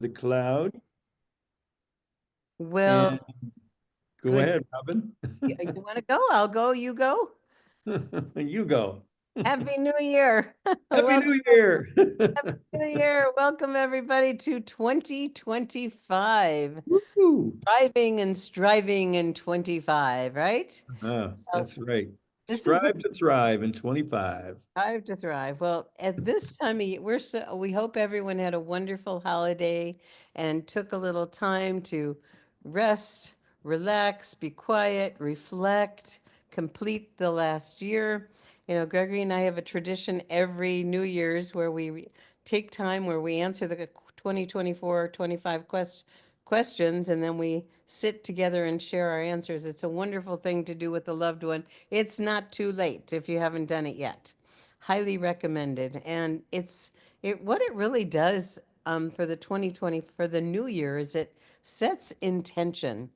the cloud. Well, And go good. ahead, Robin. You want to go? I'll go. You go. You go. Happy New Year. Happy Welcome. New Year. Happy New Year. Welcome everybody to 2025. Woo. Striving and striving in 25, right? Well, That's right. this is the Strive to thrive in 25. Strive to thrive. Well, at this time of year, we hope everyone had a wonderful holiday and took a little time to rest, relax, be quiet, reflect, complete the last year. You know, Gregory and I have a tradition every New Year's where take time where we answer the 2024 25 questions and then we sit together and share our answers. It's a wonderful thing to do with a loved one. It's not too late if you haven't done it yet. Highly recommended. And what it really does for the 2020 for the new year is it sets intention.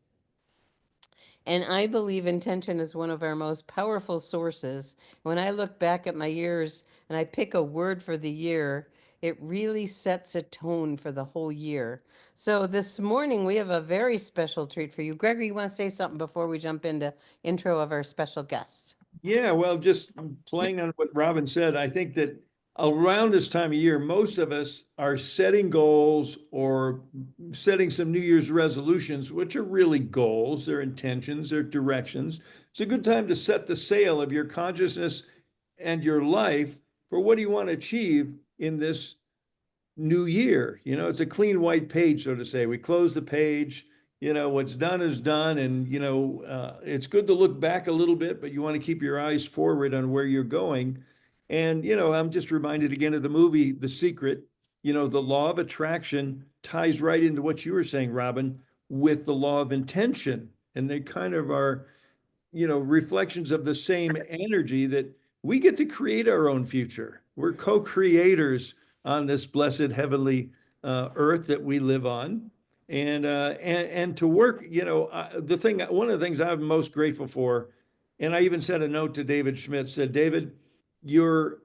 And I believe intention is one of our most powerful sources. When I look back at my years and I pick a word for the year, it really sets a tone for the whole year. So this morning we have a very special treat for you. Gregory, you want to say something before we jump into intro of our special guest? Yeah, well, just playing on what Robin said, I think that around this time of year, most of us are setting goals or setting some New Year's resolutions, which are really goals, they're intentions, they're directions. It's a good time to set the sail of your consciousness and your life for what do you want to achieve in this new year. It's a clean white page, so to say. We close the page. What's done is done. And, it's good to look back a little bit, but you want to keep your eyes forward on where you're going. And, I'm just reminded again of the movie, The Secret. The law of attraction ties right into what you were saying, Robin, with the law of intention. And they kind of are, reflections of the same energy that we get to create our own future. We're co-creators on this blessed heavenly earth that we live on, and to work. One of the things I'm most grateful for, and I even sent a note to David Schmidt. Said, David, your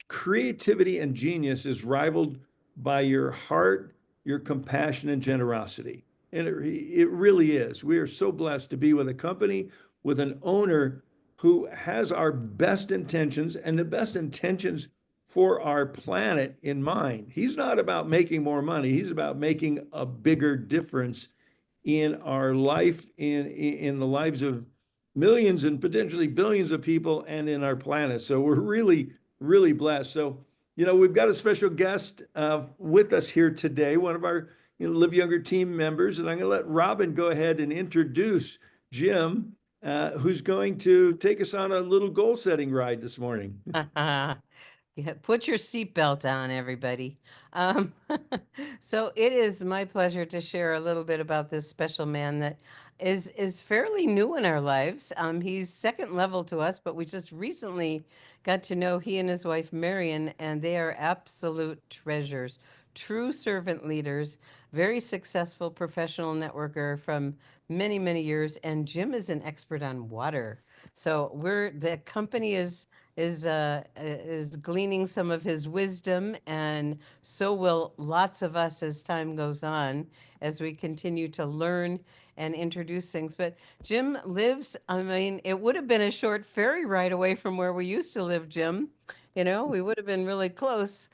creativity and genius is rivaled by your heart, your compassion, and generosity. And it really is. We are so blessed to be with a company with an owner who has our best intentions and the best intentions for our planet in mind. He's not about making more money. He's about making a bigger difference in our life, in the lives of millions and potentially billions of people, and in our planet. So we're really, really blessed. So, we've got a special guest with us here today, one of our Live Younger team members. And I'm going to let Robin go ahead and introduce Jim, who's going to take us on a little goal setting ride this morning. Yeah, put your seatbelt on, everybody. Um, so it is my pleasure to share a little bit about this special man that is fairly new in our lives. He's second level to us, but we just recently got to know he and his wife Marion, and they are absolute treasures, true servant leaders, very successful professional networker from many, many years. And Jim is an expert on water. So the company is gleaning some of his wisdom, and so will lots of us as time goes on, as we continue to learn and introduce things. But Jim lives, I mean, it would have been a short ferry ride away from where we used to live, Jim. You know, we would have been really close.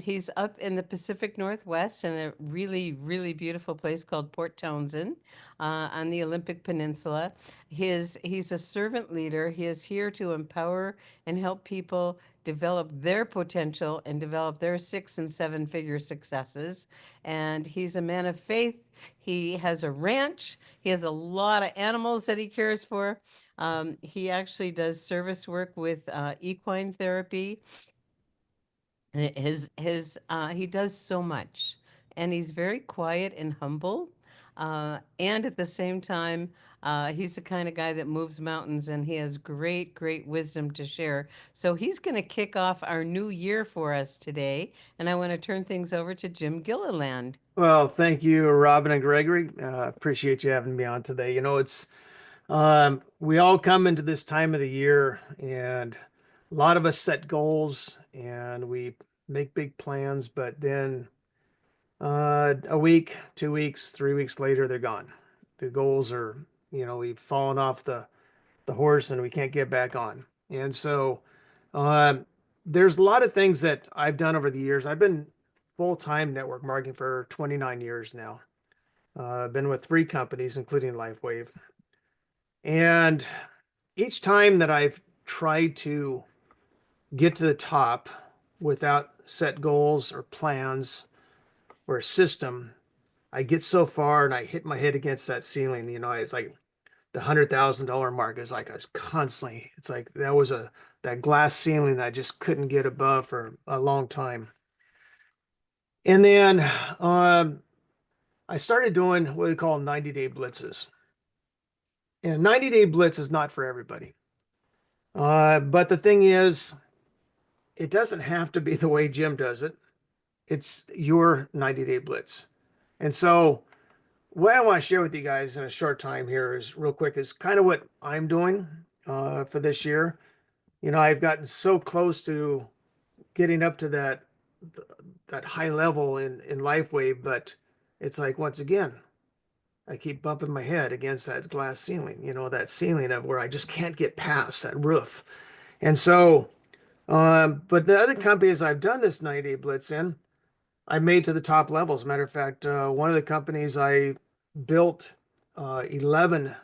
He's up in the Pacific Northwest in a really, really beautiful place called Port Townsend on the Olympic Peninsula. He's a servant leader. He is here to empower and help people develop their potential and develop their 6 and 7 figure successes. And he's a man of faith. He has a ranch. He has a lot of animals that he cares for. He actually does service work with equine therapy. He does so much, and he's very quiet and humble. And at the same time, he's the kind of guy that moves mountains, and he has great, great wisdom to share. So he's going to kick off our new year for us today, and I want to turn things over to Jim Gilliland. Well, thank you, Robin and Gregory. Appreciate you having me on today. We all come into this time of the year, and a lot of us set goals and we make big plans, but then a week, 2 weeks, 3 weeks later, they're gone. The goals are, we've fallen off the horse and we can't get back on. And so um, there's a lot of things that I've done over the years. I've been full-time network marketing for 29 years now. I've been with 3 companies, including LifeWave. And each time that I've tried to get to the top without set goals or plans or a system, I get so far and I hit my head against that ceiling. It's like the $100,000 mark is like I was constantly, it's like that glass ceiling that I just couldn't get above for a long time. And then I started doing what we call 90-day blitzes. And a 90-day blitz is not for everybody. But the thing is, it doesn't have to be the way Jim does it. It's your 90-day blitz. And so what I want to share with you guys in a short time here is real quick is kind of what I'm doing for this year. I've gotten so close to getting up to that high level in LifeWave, but it's like, once again, I keep bumping my head against that glass ceiling, that ceiling of where I just can't get past that roof. And so, but the other companies I've done this 90-day blitz in, I made to the top levels. Matter of fact, one of the companies I built 11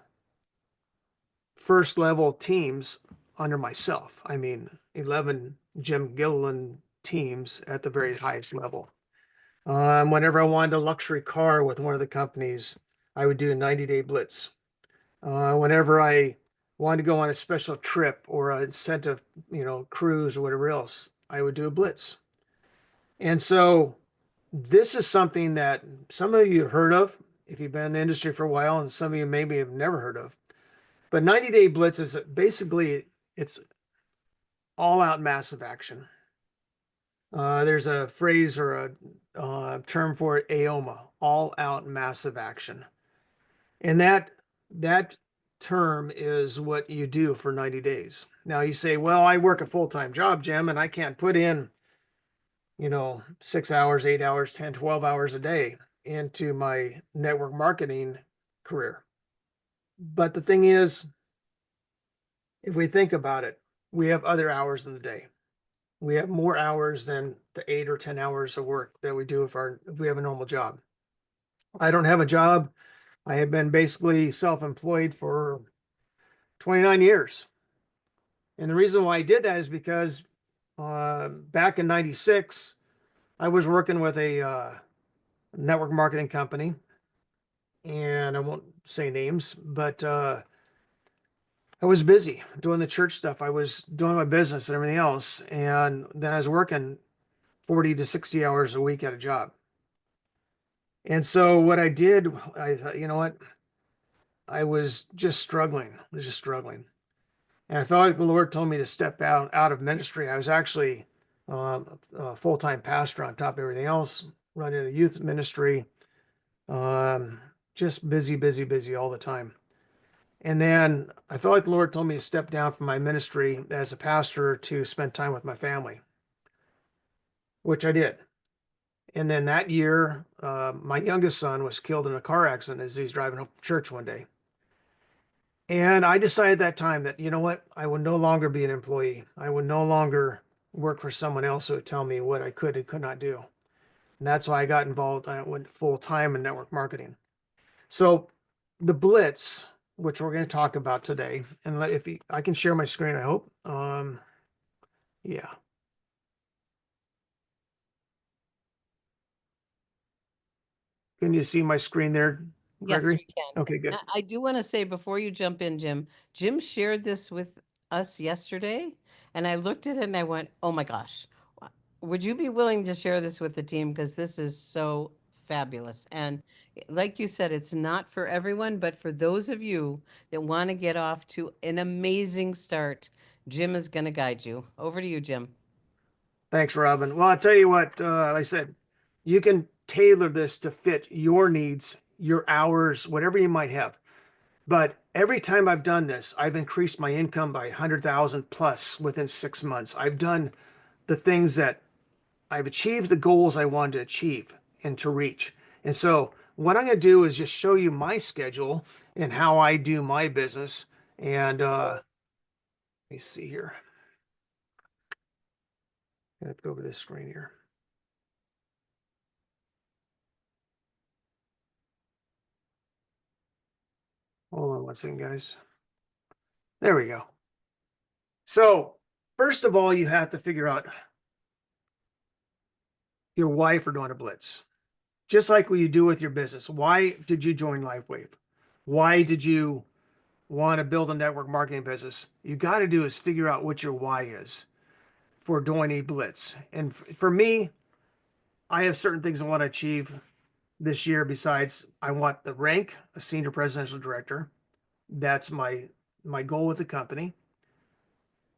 first level teams under myself. I mean, 11 Jim Gilliland teams at the very highest level. Whenever I wanted a luxury car with one of the companies, I would do a 90-day blitz. Whenever I wanted to go on a special trip or an incentive, cruise or whatever else, I would do a blitz. And so this is something that some of you have heard of if you've been in the industry for a while, and some of you maybe have never heard of. But 90-day blitz is basically, it's all out massive action. There's a phrase or a term for it, AOMA, all out massive action. And that term is what you do for 90 days. Now you say, well, I work a full-time job, Jim, and I can't put in, 6 hours, 8 hours, 10, 12 hours a day into my network marketing career. But the thing is, if we think about it, we have other hours in the day. We have more hours than the 8 or 10 hours of work that we do if we have a normal job. I don't have a job. I have been basically self-employed for 29 years. And the reason why I did that is because back in 96, I was working with a network marketing company. And I won't say names, but I was busy doing the church stuff. I was doing my business and everything else. And then I was working 40 to 60 hours a week at a job. And so what I did, I thought, you know what? I was just struggling. And I felt like the Lord told me to step out of ministry. I was actually a full-time pastor on top of everything else, running a youth ministry, just busy all the time. And then I felt like the Lord told me to step down from my ministry as a pastor to spend time with my family, which I did. And then that year, my youngest son was killed in a car accident as he was driving home from church one day. And I decided at that time that, you know what, I would no longer be an employee. I would no longer work for someone else who would tell me what I could and could not do. And that's why I got involved. I went full time in network marketing. So the Blitz, which we're going to talk about today, and I can share my screen, I hope. Yeah. Can you see my screen there, Yes, Gregory? we can. Okay, good. I do want to say before you jump in, Jim shared this with us yesterday, and I looked at it and I went, oh my gosh, would you be willing to share this with the team? Because this is so fabulous. And like you said, it's not for everyone, but for those of you that want to get off to an amazing start, Jim is going to guide you. Over to you, Jim. Thanks, Robin. Well, I'll tell you what, like I said, you can tailor this to fit your needs, your hours, whatever you might have. But every time I've done this, I've increased my income by 100,000 plus within 6 months. I've done the things that I've achieved the goals I wanted to achieve and to reach. And so what I'm going to do is just show you my schedule and how I do my business. And let me see here. I have to go over this screen here. Hold on one second, guys. There we go. So first of all, you have to figure out your why for doing a blitz. Just like what you do with your business. Why did you join LifeWave? Why did you want to build a network marketing business? You got to do is figure out what your why is for doing a blitz. And for me, I have certain things I want to achieve this year. Besides, I want the rank of senior presidential director. That's my goal with the company.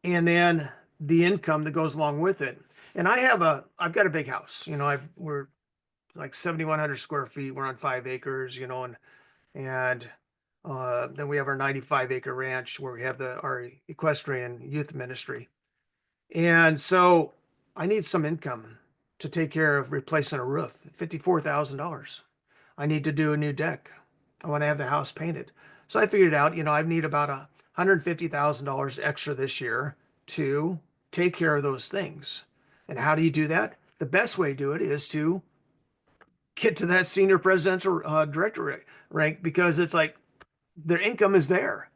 And then the income that goes along with it. And I've got a big house. You know, we're like 7,100 square feet. We're on 5 acres, you know, and then we have our 95-acre ranch where we have our equestrian youth ministry. And so I need some income to take care of replacing a roof, $54,000. I need to do a new deck. I want to have the house painted. So I figured out, you know, I need about $150,000 extra this year to take care of those things. And how do you do that? The best way to do it is to get to that senior presidential director rank, because it's like their income is there.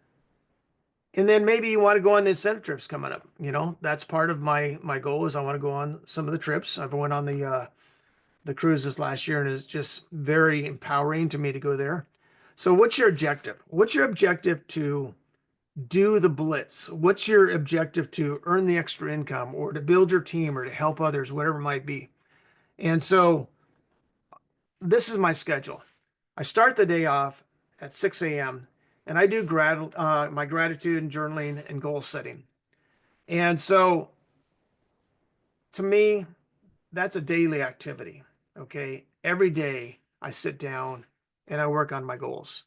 And then maybe you want to go on the incentive trips coming up. You know, that's part of my goal is I want to go on some of the trips. I've went on the cruises last year, and it's just very empowering to me to go there. So what's your objective? What's your objective to do the blitz? What's your objective to earn the extra income or to build your team or to help others, whatever it might be? And so this is my schedule. I start the day off at 6 a.m. and I do my gratitude and journaling and goal setting. And so to me, that's a daily activity. Okay. Every day I sit down and I work on my goals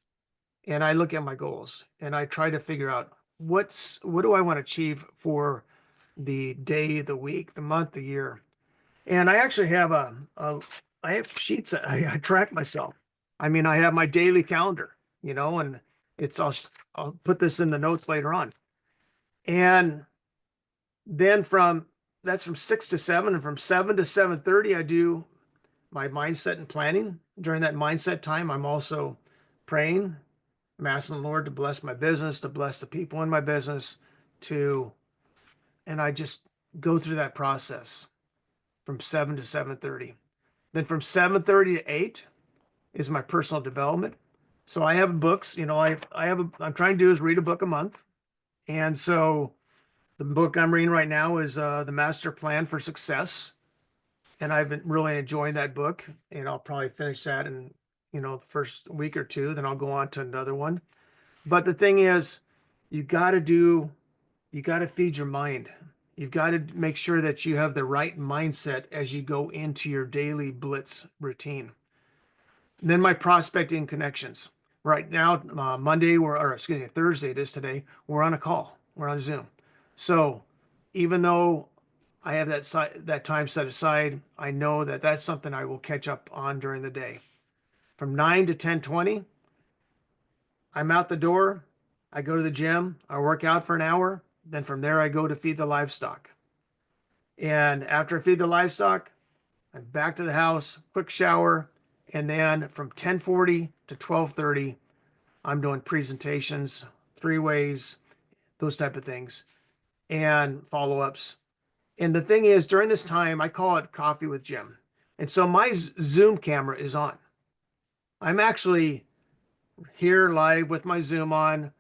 and I look at my goals and I try to figure out what do I want to achieve for the day, the week, the month, the year. And I actually have I have sheets that I track myself. I mean, I have my daily calendar, you know, and I'll put this in the notes later on. And then that's from 6 to 7, and from 7 to 7:30, I do my mindset and planning. During that mindset time, I'm also praying. I'm asking the Lord to bless my business, to bless the people in my business, and I just go through that process from 7 to 7:30. Then from 7:30 to 8 is my personal development. So I have books, you know, I'm trying to do is read a book a month. And so the book I'm reading right now is The Master Plan for Success. And I've been really enjoying that book, and I'll probably finish that in, you know, the first week or two, then I'll go on to another one. But the thing is, you got to feed your mind. You've got to make sure that you have the right mindset as you go into your daily blitz routine. And then my prospecting connections. Right now, Thursday it is today, we're on a call. We're on Zoom. So even though I have that time set aside, I know that that's something I will catch up on during the day. From 9 to 10:20, I'm out the door. I go to the gym. I work out for an hour. Then from there, I go to feed the livestock. And after I feed the livestock, I'm back to the house, quick shower. And then from 10:40 to 12:30, I'm doing presentations, 3-ways, those type of things, and follow-ups. And the thing is, during this time, I call it Coffee with Jim. And so my Zoom camera is on. I'm actually here live with my Zoom on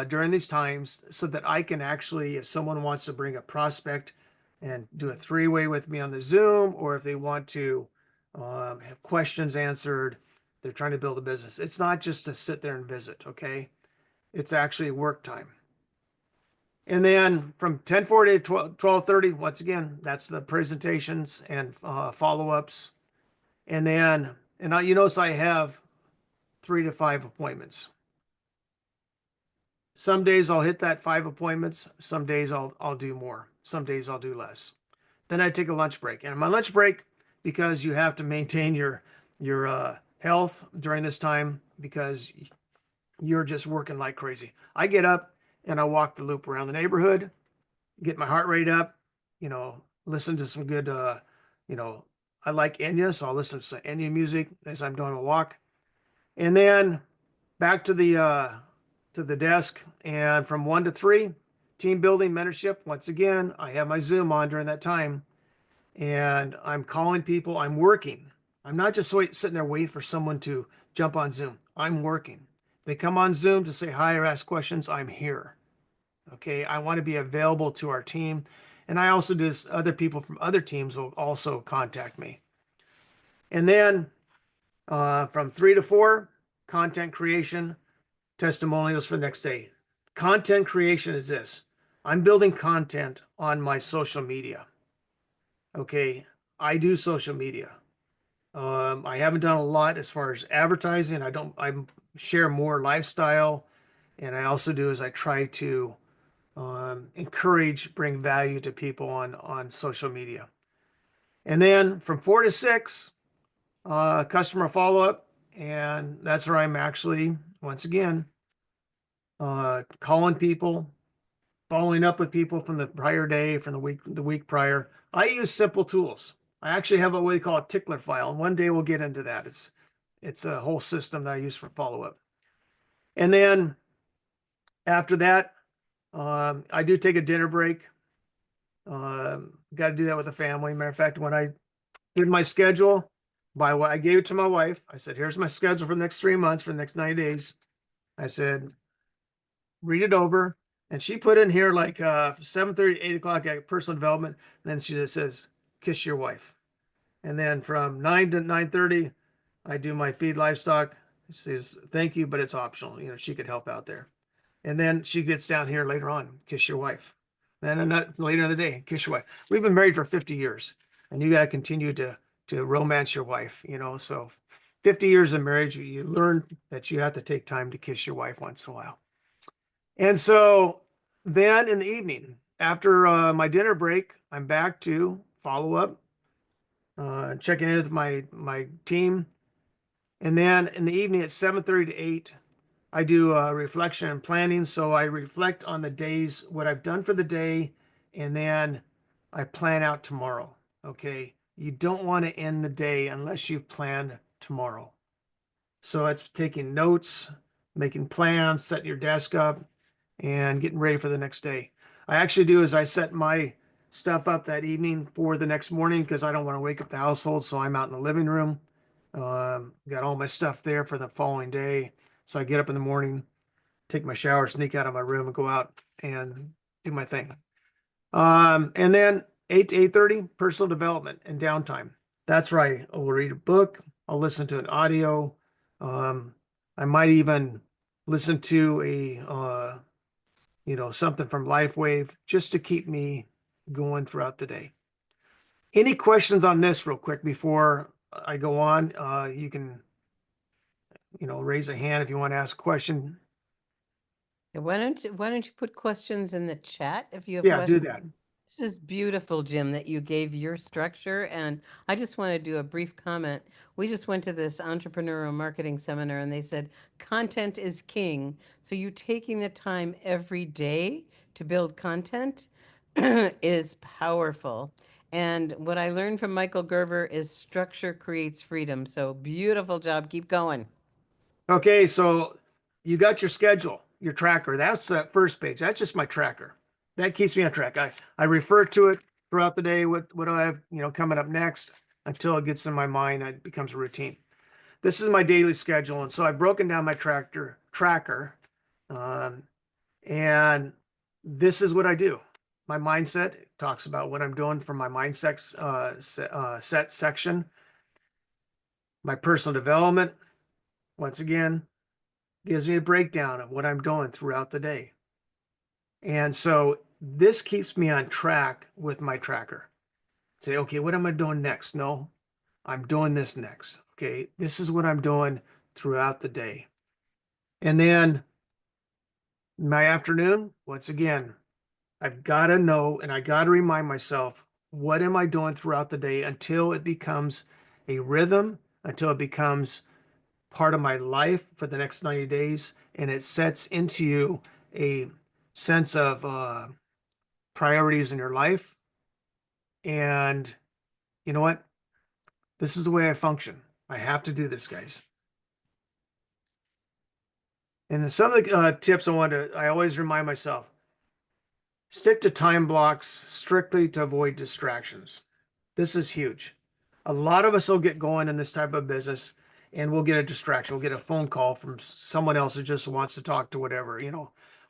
during these times so that I can actually, if someone wants to bring a prospect and do a 3-way with me on the Zoom, or if they want to have questions answered, they're trying to build a business. It's not just to sit there and visit, okay? It's actually work time. And then from 10:40 to 12:30, once again, that's the presentations and follow-ups. And then, you notice I have 3 to 5 appointments. Some days I'll hit that 5 appointments. Some days I'll do more. Some days I'll do less. Then I take a lunch break. And my lunch break, because you have to maintain your your health during this time because you're just working like crazy. I get up and I walk the loop around the neighborhood, get my heart rate up, listen to some good, I like Enya, so I'll listen to some Enya music as I'm doing a walk. And then back to the desk, and from 1 to 3, team building, mentorship. Once again, I have my Zoom on during that time, and I'm calling people. I'm working. I'm not just sitting there waiting for someone to jump on Zoom. I'm working. They come on Zoom to say hi or ask questions. I'm here. Okay, I want to be available to our team, and I also do this. Other people from other teams will also contact me, and then from 3 to 4, content creation, testimonials for the next day. Content creation is this. I'm building content on my social media. Okay, I do social media. I haven't done a lot as far as advertising. I share more lifestyle, and I also do is I try to encourage, bring value to people on social media. And then from 4 to 6, customer follow-up, and that's where I'm actually, once again, calling people, following up with people from the prior day, from the week prior. I use simple tools. I actually have what we call a tickler file, and one day we'll get into that. It's a whole system that I use for follow-up. And then after that, I do take a dinner break. Got to do that with the family. Matter of fact, when I did my schedule, I gave it to my wife. I said, "Here's my schedule for the next 3 months, for the next 90 days." I said, "Read it over." And she put in here like 7:30, 8 o'clock at personal development. And then she just says, "Kiss your wife." And then from 9 to 9:30, I do my feed livestock. She says, "Thank you, but it's optional." She could help out there. And then she gets down here later on, "Kiss your wife." Then later in the day, "Kiss your wife." We've been married for 50 years, and you got to continue to romance your wife, So 50 years of marriage, you learn that you have to take time to kiss your wife once in a while. And so then in the evening, after my dinner break, I'm back to follow up, checking in with my team. And then in the evening at 7:30 to 8, I do reflection and planning. So I reflect on the days, what I've done for the day, and then I plan out tomorrow. Okay. You don't want to end the day unless you've planned tomorrow. So it's taking notes, making plans, setting your desk up, and getting ready for the next day. I actually do is I set my stuff up that evening for the next morning because I don't want to wake up the household. So I'm out in the living room. Got all my stuff there for the following day. So I get up in the morning, take my shower, sneak out of my room, and go out and do my thing. And then 8 to 8:30, personal development and downtime. That's right. I will read a book. I'll listen to an audio. I might even listen to something from LifeWave just to keep me going throughout the day. Any questions on this real quick before I go on? You can, raise a hand if you want to ask a question. Yeah, why don't you put questions in the chat if you have Yeah, do questions? that. This is beautiful, Jim, that you gave your structure. And I just want to do a brief comment. We just went to this entrepreneurial marketing seminar and they said content is king. So you taking the time every day to build content is powerful. And what I learned from Michael Gerver is structure creates freedom. So beautiful job. Keep going. Okay, so you got your schedule, your tracker. That's that first page. That's just my tracker. That keeps me on track. I refer to it throughout the day. What do I have, coming up next until it gets in my mind. It becomes a routine. This is my daily schedule, and so I've broken down my tracker, and this is what I do. My mindset talks about what I'm doing for my mindset set section. My personal development, once again, gives me a breakdown of what I'm doing throughout the day. And so this keeps me on track with my tracker. Say, okay, what am I doing next? No, I'm doing this next. Okay, this is what I'm doing throughout the day. And then my afternoon, once again, I've got to know and I got to remind myself, what am I doing throughout the day until it becomes a rhythm, until it becomes part of my life for the next 90 days. And it sets into you a sense of priorities in your life. And you know what? This is the way I function. I have to do this, guys. And then some of the tips I always remind myself, stick to time blocks strictly to avoid distractions. This is huge. A lot of us will get going in this type of business and we'll get a distraction. We'll get a phone call from someone else that just wants to talk to whatever,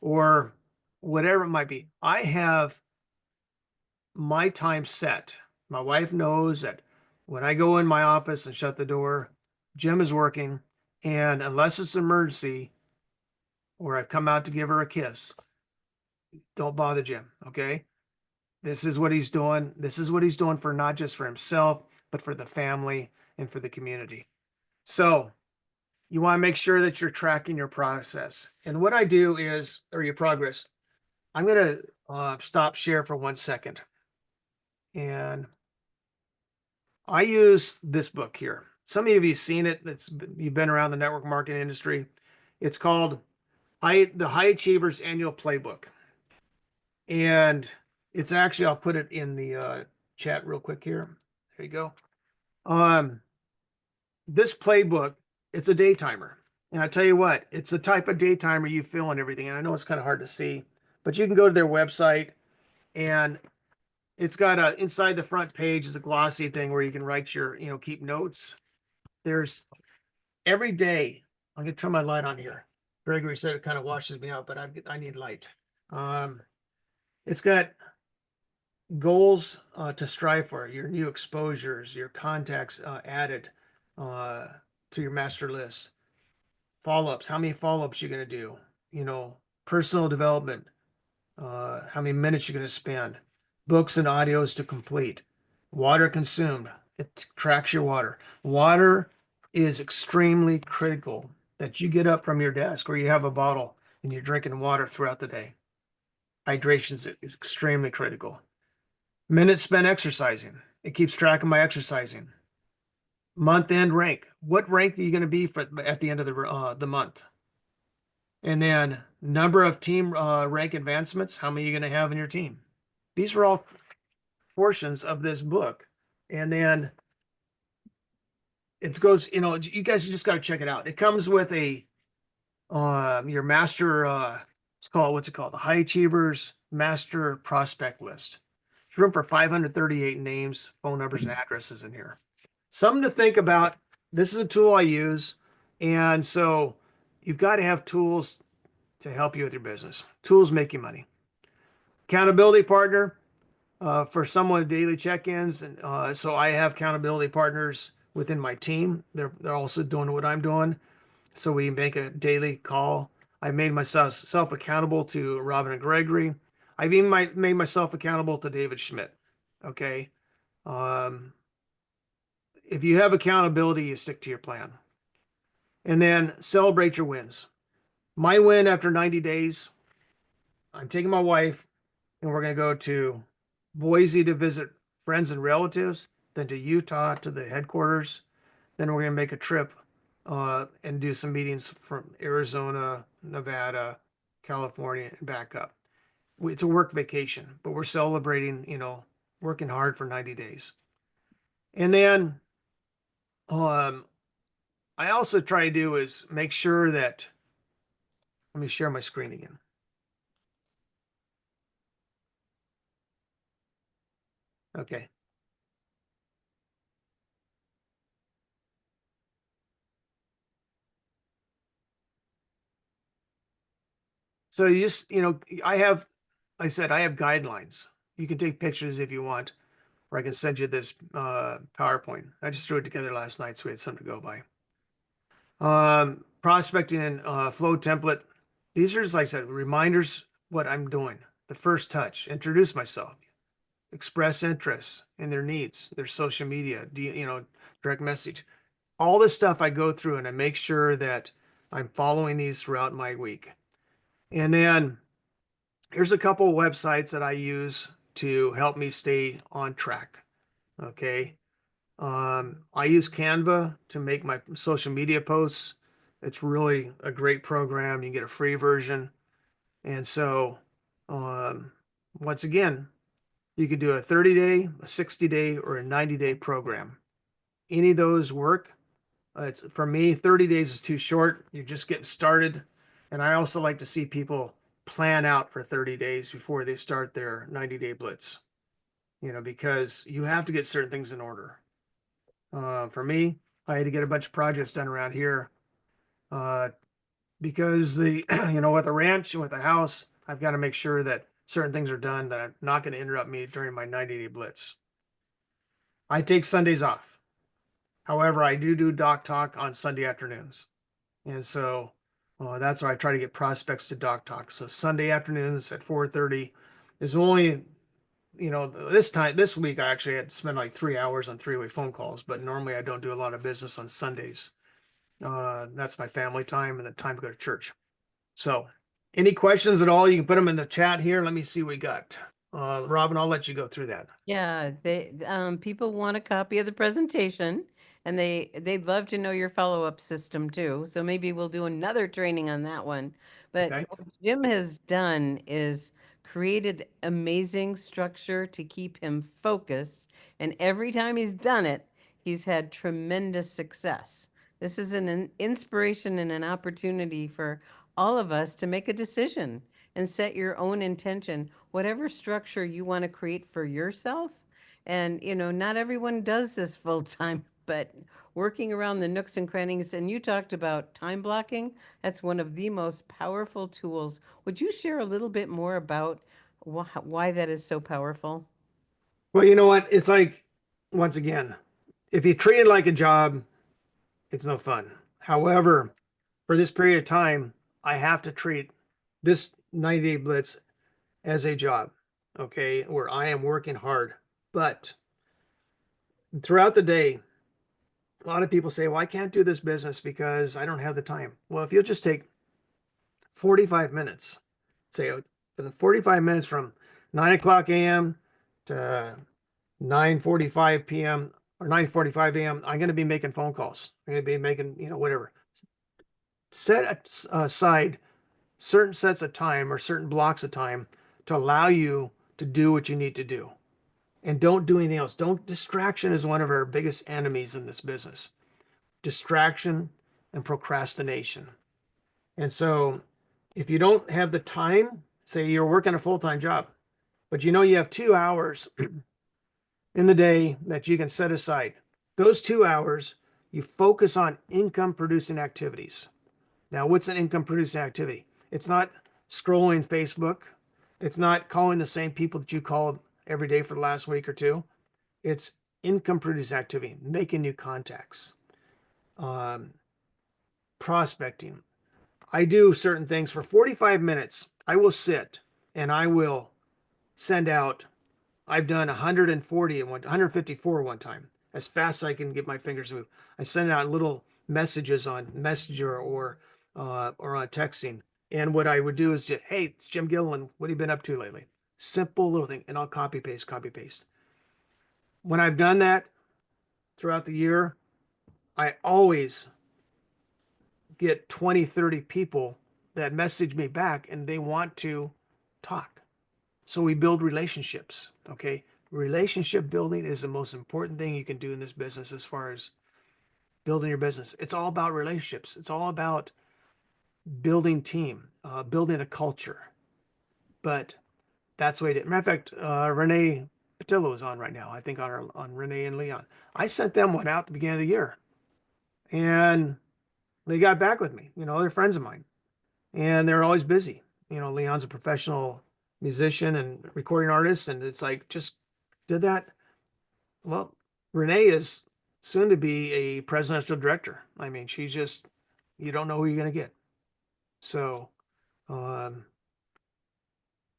or whatever it might be. I have my time set. My wife knows that when I go in my office and shut the door, Jim is working. And unless it's an emergency or I've come out to give her a kiss, don't bother Jim. Okay. This is what he's doing. This is what he's doing for not just for himself, but for the family and for the community. So you want to make sure that you're tracking your process. And what I do is, or your progress, I'm going to stop share for 1 second. And I use this book here. Some of you have seen it. You've been around the network marketing industry. It's called the High Achievers Annual Playbook. And it's actually, I'll put it in the chat real quick here. There you go. This playbook, it's a day timer. And I tell you what, it's the type of day timer you fill and everything. And I know it's kind of hard to see, but you can go to their website and it's got inside the front page is a glossy thing where you can write your, keep notes. There's every day, I'm going to turn my light on here. Gregory said it kind of washes me out, but I need light. It's got goals to strive for, your new exposures, your contacts added to your master list, follow-ups, how many follow-ups you're going to do, personal development, how many minutes you're going to spend, books and audios to complete, water consumed. It tracks your water. Water is extremely critical that you get up from your desk or you have a bottle and you're drinking water throughout the day. Hydration is extremely critical. Minutes spent exercising. It keeps track of my exercising. Month end rank. What rank are you going to be at the end of the month? And then number of team rank advancements. How many are you going to have in your team? These are all portions of this book. And then it goes, you guys just got to check it out. It comes with your master, what's it called? The High Achievers Master Prospect List. There's room for 538 names, phone numbers, and addresses in here. Something to think about. This is a tool I use. And so you've got to have tools to help you with your business. Tools make you money. Accountability partner for someone with daily check-ins. And so I have accountability partners within my team. They're also doing what I'm doing. So we make a daily call. I made myself accountable to Robin and Gregory. I've even made myself accountable to David Schmidt. Okay. If you have accountability, you stick to your plan. And then celebrate your wins. My win after 90 days, I'm taking my wife and we're going to go to Boise to visit friends and relatives, then to Utah to the headquarters. Then we're going to make a trip and do some meetings from Arizona, Nevada, California, and back up. It's a work vacation, but we're celebrating, working hard for 90 days. And then I also try to do is make sure that, let me share my screen again. Okay. So you just, I have guidelines. You can take pictures if you want, or I can send you this PowerPoint. I just threw it together last night, so we had something to go by. Prospecting and flow template. These are just, like I said, reminders what I'm doing. The first touch, introduce myself, express interest in their needs, their social media, direct message. All this stuff I go through and I make sure that I'm following these throughout my week. And then here's a couple of websites that I use to help me stay on track. Okay. I use Canva to make my social media posts. It's really a great program. You get a free version. And so, um, once again, you could do a 30-day, a 60-day, or a 90-day program. Any of those work. It's for me, 30 days is too short. You're just getting started. And I also like to see people plan out for 30 days before they start their 90-day blitz, because you have to get certain things in order. For me, I had to get a bunch of projects done around here uh, because with the ranch and with the house, I've got to make sure that certain things are done that are not going to interrupt me during my 90-day blitz. I take Sundays off. However, I do Doc Talk on Sunday afternoons. And so that's why I try to get prospects to Doc Talk. So Sunday afternoons at 4:30 is only, this week I actually had to spend like 3 hours on three-way phone calls, but normally I don't do a lot of business on Sundays. That's my family time and the time to go to church. So any questions at all, you can put them in the chat here. Let me see what we got. Robin, I'll let you go through that. Yeah, people want a copy of the presentation, and they'd love to know your follow-up system too. So maybe we'll do another training on that one. But Okay. what Jim has done is created amazing structure to keep him focused, and every time he's done it, he's had tremendous success. This is an inspiration and an opportunity for all of us to make a decision and set your own intention, whatever structure you want to create for yourself. And, not everyone does this full time, but working around the nooks and crannies, and you talked about time blocking, that's one of the most powerful tools. Would you share a little bit more about why that is so powerful? Well, you know what? It's like, once again, if you treat it like a job, it's no fun. However, for this period of time, I have to treat this 90-day blitz as a job, okay, where I am working hard. But throughout the day, a lot of people say, well, I can't do this business because I don't have the time. Well, if you'll just take 45 minutes, say for the 45 minutes from 9 o'clock a.m. to 9:45 p.m. or 9:45 a.m., I'm going to be making phone calls. I'm going to be making, whatever. Set aside certain sets of time or certain blocks of time to allow you to do what you need to do. And don't do anything else. Distraction is one of our biggest enemies in this business. Distraction and procrastination. And so if you don't have the time, say you're working a full-time job, but you have 2 hours in the day that you can set aside. Those 2 hours, you focus on income producing activities. Now, what's an income producing activity? It's not scrolling Facebook. It's not calling the same people that you called every day for the last week or two. It's income producing activity, making new contacts, prospecting. I do certain things for 45 minutes. I will sit and I will send out. I've done 140 and 154 one time, as fast as I can get my fingers to move. I send out little messages on Messenger or on texting. And what I would do is just, hey, it's Jim Gilliland. What have you been up to lately? Simple little thing. And I'll copy paste, copy paste. When I've done that throughout the year, I always get 20, 30 people that message me back and they want to talk. So we build relationships. Okay. Relationship building is the most important thing you can do in this business as far as building your business. It's all about relationships. It's all about building team, building a culture. But that's the way it is. Matter of fact, Renee Patillo is on right now. I think on Renee and Leon. I sent them one out at the beginning of the year, and they got back with me. They're friends of mine, and they're always busy. Leon's a professional musician and recording artist, and it's like just did that. Well, Renee is soon to be a presidential director. I mean, she's just you don't know who you're gonna get. So um,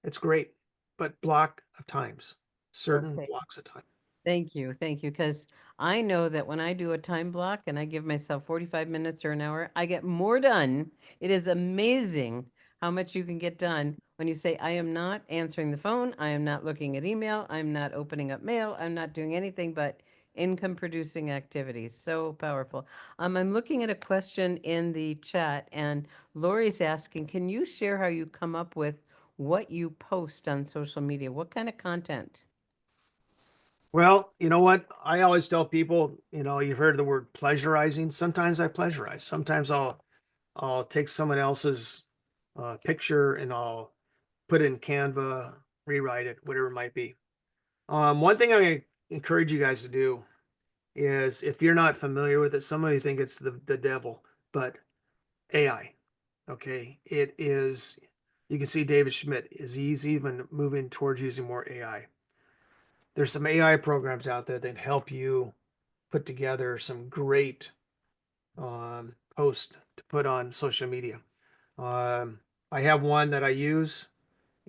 it's great, but block of times, certain Okay. blocks of time. Thank you. Thank you. Because I know that when I do a time block and I give myself 45 minutes or an hour, I get more done. It is amazing how much you can get done when you say, I am not answering the phone. I am not looking at email. I'm not opening up mail. I'm not doing anything but income producing activities. So powerful. I'm looking at a question in the chat, and Lori's asking, can you share how you come up with what you post on social media? What kind of content? Well, you know what? I always tell people, you've heard the word pleasurizing. Sometimes I pleasurize. Sometimes I'll take someone else's picture and I'll put it in Canva, rewrite it, whatever it might be. One thing I encourage you guys to do is, if you're not familiar with it, somebody think it's the devil, but AI. Okay, it is. You can see David Schmidt he's even moving towards using more AI. There's some AI programs out there that help you put together some great posts to put on social media. I have one that I use,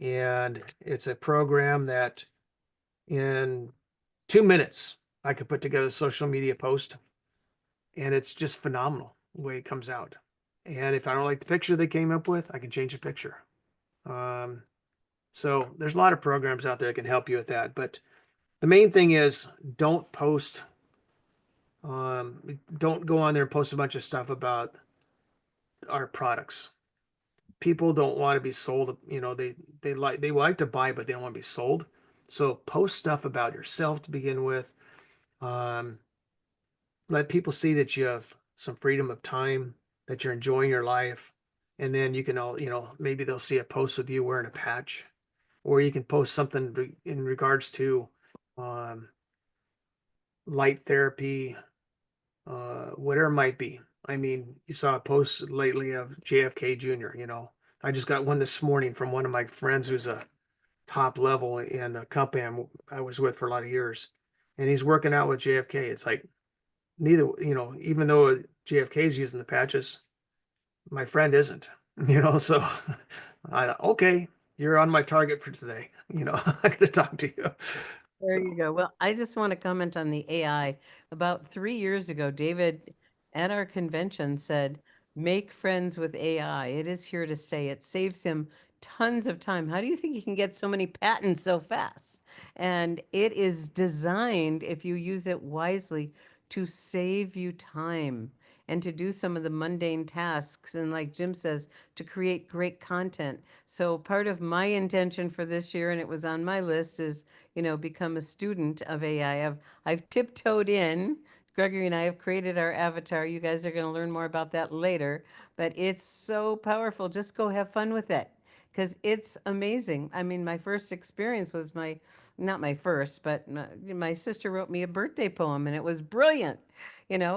and it's a program that in 2 minutes I could put together a social media post, and it's just phenomenal the way it comes out. And if I don't like the picture they came up with, I can change the picture. So there's a lot of programs out there that can help you with that. But the main thing is, don't post. Don't go on there and post a bunch of stuff about our products. People don't want to be sold. They like to buy, but they don't want to be sold. So post stuff about yourself to begin with. Um, Let people see that you have some freedom of time, that you're enjoying your life, and then you can maybe they'll see a post with you wearing a patch, or you can post something in regards to um, light therapy, whatever it might be. I mean, you saw a post lately of JFK Jr. I just got one this morning from one of my friends who's a top level in a company I was with for a lot of years, and he's working out with JFK. It's like, neither, even though JFK is using the patches, my friend isn't, so okay, you're on my target for today. I gotta talk to you. There So you go. Well, I just want to comment on the AI. About 3 years ago, David at our convention said, make friends with AI. It is here to stay. It saves him tons of time. How do you think he can get so many patents so fast? And it is designed, if you use it wisely, to save you time and to do some of the mundane tasks. And like Jim says, to create great content. So part of my intention for this year, and it was on my list, is become a student of AI. I've tiptoed in. Gregory and I have created our avatar. You guys are going to learn more about that later, but it's so powerful. Just go have fun with it because it's amazing. I mean, my first experience was not my first, but my sister wrote me a birthday poem and it was brilliant.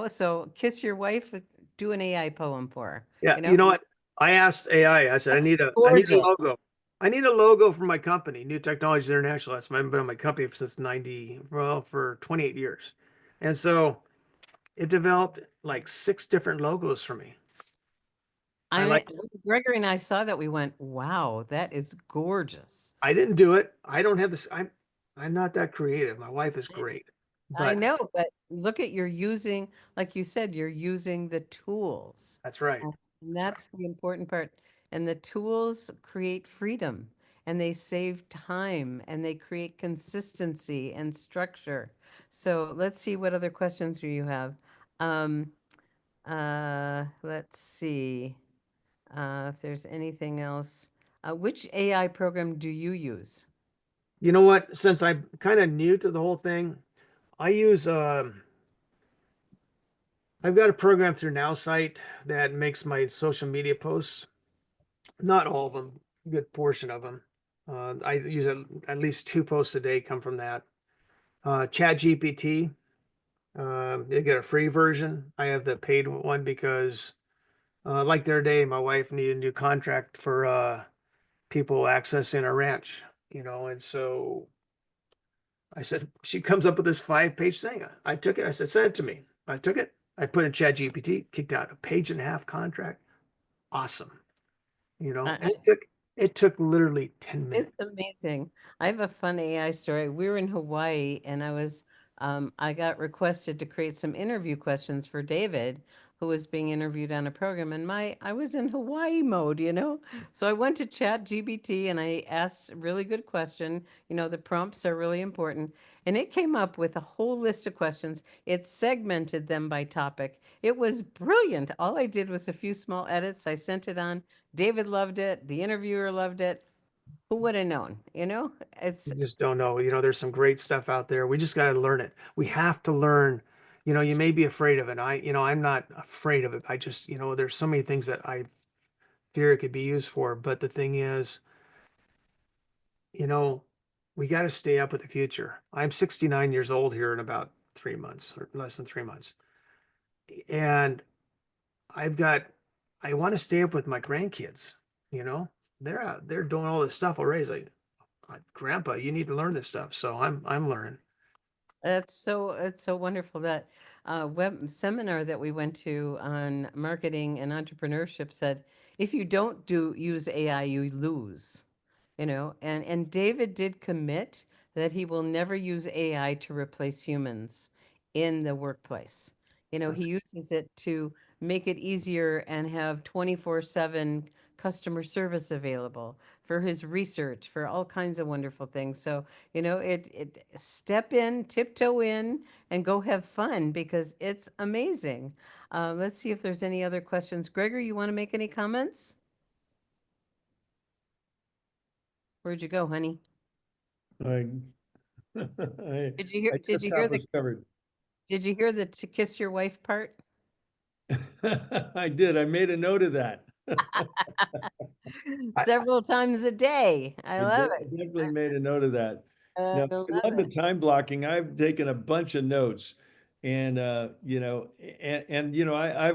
So kiss your wife, do an AI poem for her. yeah, you know what? I asked AI. I said, That's I need a gorgeous. logo. I need a logo for my company, New Technologies International. I've been on my company since for 28 years. And so it developed like 6 different logos for me. I I like, Gregory and I saw that, we went, wow, that is gorgeous. I didn't do it. I don't have this. I'm not that creative. My wife is great, I but know, but look at, you're using, like you said, you're using the tools. that's right. And That's right. that's the important part. And the tools create freedom and they save time and they create consistency and structure. So let's see what other questions do you have. Um, let's see if there's anything else. Which AI program do you use? You know what? Since I'm kind of new to the whole thing, I use I've got a program through NowSite that makes my social media posts. Not all of them, a good portion of them. I use at least 2 posts a day come from that. Chat GPT, they get a free version. I have the paid one because, like the other day, my wife needed a new contract for people accessing a ranch, and so I said, she comes up with this 5-page thing. I took it. I said, send it to me. I took it. I put in Chat GPT, kicked out a page-and-a-half contract. Awesome. And it took literally 10 minutes. It's amazing. I have a fun AI story. We were in Hawaii and I got requested to create some interview questions for David, who was being interviewed on a program, and I was in Hawaii mode, you know. So I went to Chat GBT and I asked a really good question. You know, the prompts are really important. And it came up with a whole list of questions. It segmented them by topic. It was brilliant. All I did was a few small edits. I sent it on. David loved it. The interviewer loved it. Who would have known? You know, it's You just don't know. There's some great stuff out there. We just got to learn it. We have to learn. You may be afraid of it. I'm not afraid of it. I just, there's so many things that I fear it could be used for. But the thing is, you know, we got to stay up with the future. I'm 69 years old here in about 3 months or less than 3 months. And I've got, I want to stay up with my grandkids, you know, they're out, they're doing all this stuff already. It's like, Grandpa, you need to learn this stuff. So I'm learning. it's so wonderful that web seminar that we went to on marketing and entrepreneurship said if you don't do use AI, you lose. You know, and David did commit that he will never use AI to replace humans in the workplace. You know, he uses it to make it easier and have 24/7 customer service available for his research, for all kinds of wonderful things. So, you know, it step in, tiptoe in, and go have fun because it's amazing. Let's see if there's any other questions. Gregor, you want to make any comments? Where'd you go, honey? I, I, Did you hear? I Did just you got hear the? was covered. Did you hear the to kiss your wife part? I did. I made a note of that. I, Several times a day. I love I it. definitely made a note of that. I Now, love I love the it. time blocking. I've taken a bunch of notes and, I've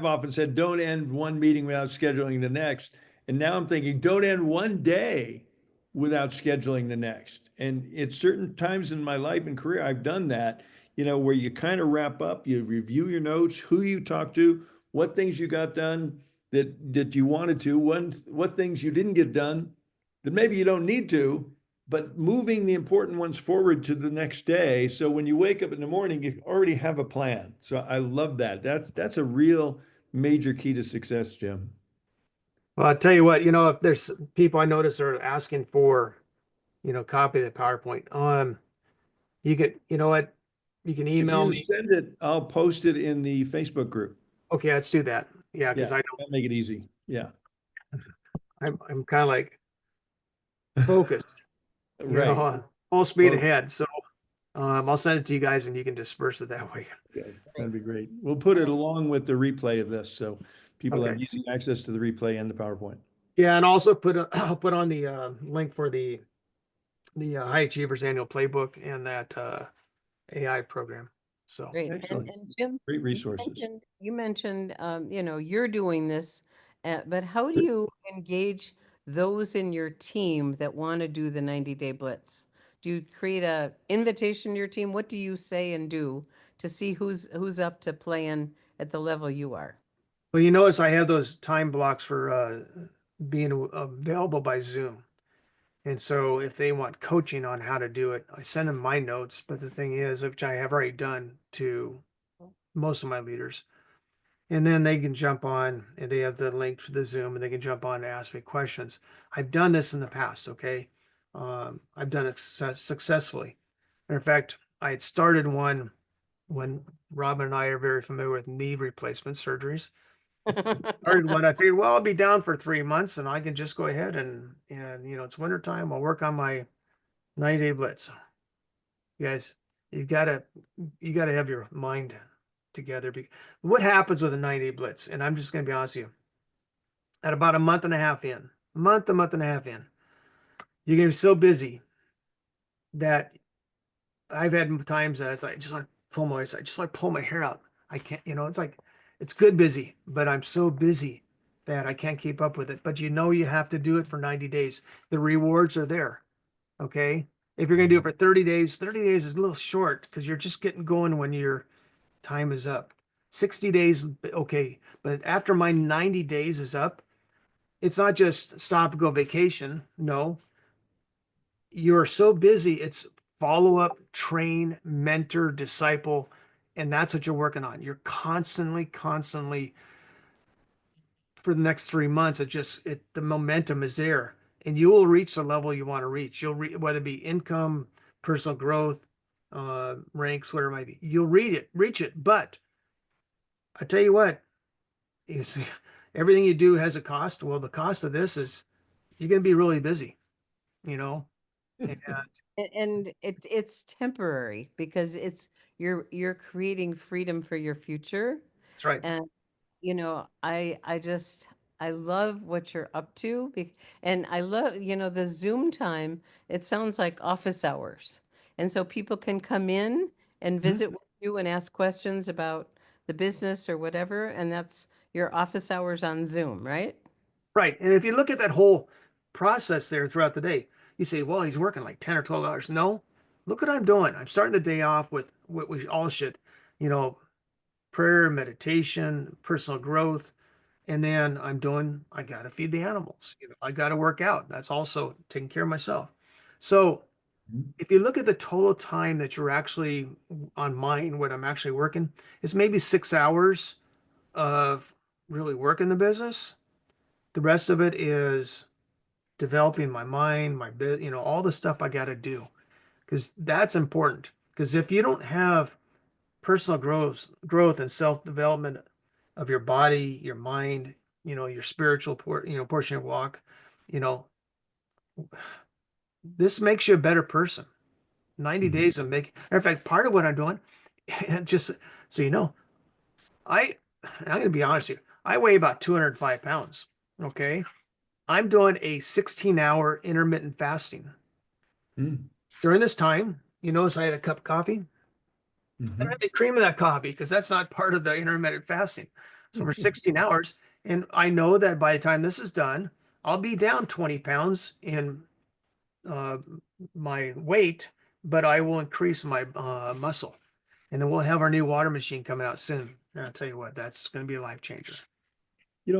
often said, don't end one meeting without scheduling the next. And now I'm thinking, don't end one day without scheduling the next. And at certain times in my life and career, I've done that, where you kind of wrap up, you review your notes, who you talked to, what things you got done that you wanted to, what things you didn't get done that maybe you don't need to, but moving the important ones forward to the next day. So when you wake up in the morning, you already have a plan. So I love that. That's a real major key to success, Jim. well, I'll tell you what, if there's people I notice are asking for, copy of the PowerPoint, you could, you know what, you can If email you me. send it, I'll post it in the Facebook group. Okay, let's do that. Yeah, Yeah, because that'll make it easy. Yeah, I'm kind of like focused, right. full speed Well, ahead. So I'll send it to you guys and you can disperse it that way. good. Right. That'd be great. We'll put it along with the replay of this, so people have Okay. easy access to the replay and the PowerPoint. Yeah, and also I'll put on the link for the High Achievers Annual Playbook and that AI program. So Great. Excellent. And Jim, Great resources. you mentioned, you know, you're doing this, but how do you engage those in your team that want to do the 90-day blitz? Do you create a invitation to your team? What do you say and do to see who's up to playing at the level you are? well, you notice I have those time blocks for being available by Zoom. And so if they want coaching on how to do it, I send them my notes. But the thing is, which I have already done to most of my leaders, and then they can jump on and they have the link to the Zoom and they can jump on and ask me questions. I've done this in the past. Okay. I've done it successfully. Matter of fact, I had started one when Robin and I are very familiar with knee replacement surgeries. Started one. I figured, well, I'll be down for 3 months and I can just go ahead and it's winter time. I'll work on my 90-day blitz. You guys, you gotta have your mind together. What happens with a 90-day blitz? And I'm just gonna be honest with you. At about a month and a half in, a month and a half in, you're gonna be so busy that I've had times that I thought I just want to I just want to pull my hair out. I can't, it's like it's good busy, but I'm so busy that I can't keep up with it. But you have to do it for 90 days. The rewards are there. Okay. If you're going to do it for 30 days, 30 days is a little short because you're just getting going when your time is up. 60 days, okay. But after my 90 days is up, it's not just stop, go vacation. No, you're so busy. It's follow up, train, mentor, disciple. And that's what you're working on. You're constantly for the next 3 months, the momentum is there, and you will reach the level you want to reach. Whether it be income, personal growth, ranks, whatever it might be, you'll reach it. But I tell you what, you see, everything you do has a cost. Well, the cost of this is you're going to be really busy, you know, and And it's temporary because you're creating freedom for your future. that's right. And I love what you're up to, and I love, the Zoom time. It sounds like office hours. And so people can come in and Mhm. visit with you and ask questions about the business or whatever, and that's your office hours on Zoom, right? Right. And if you look at that whole process there throughout the day, you say, well, he's working like 10 or 12 hours. No, look what I'm doing. I'm starting the day off with what we all should, you know, prayer, meditation, personal growth. And then I got to feed the animals. I got to work out. That's also taking care of myself. So if you look at the total time that you're actually on mine, what I'm actually working, it's maybe 6 hours of really working the business. The rest of it is developing my mind, all the stuff I got to do, because that's important. Because if you don't have personal growth and self-development of your body, your mind, your spiritual portion of your walk, you know, this makes you a better person. 90 Mhm. days of making, in fact, part of what I'm doing, and just so you know, I'm going to be honest with you, I weigh about 205 pounds. Okay. I'm doing a 16-hour intermittent fasting. Mm. During this time, you notice I had a cup of coffee. I don't have Mhm. any cream in that coffee because that's not part of the intermittent fasting. So for 16 hours, and I know that by the time this is done, I'll be down 20 pounds in uh, my weight, but I will increase my muscle. And then we'll have our new water machine coming out soon. And I'll tell you what, that's going to be a life changer.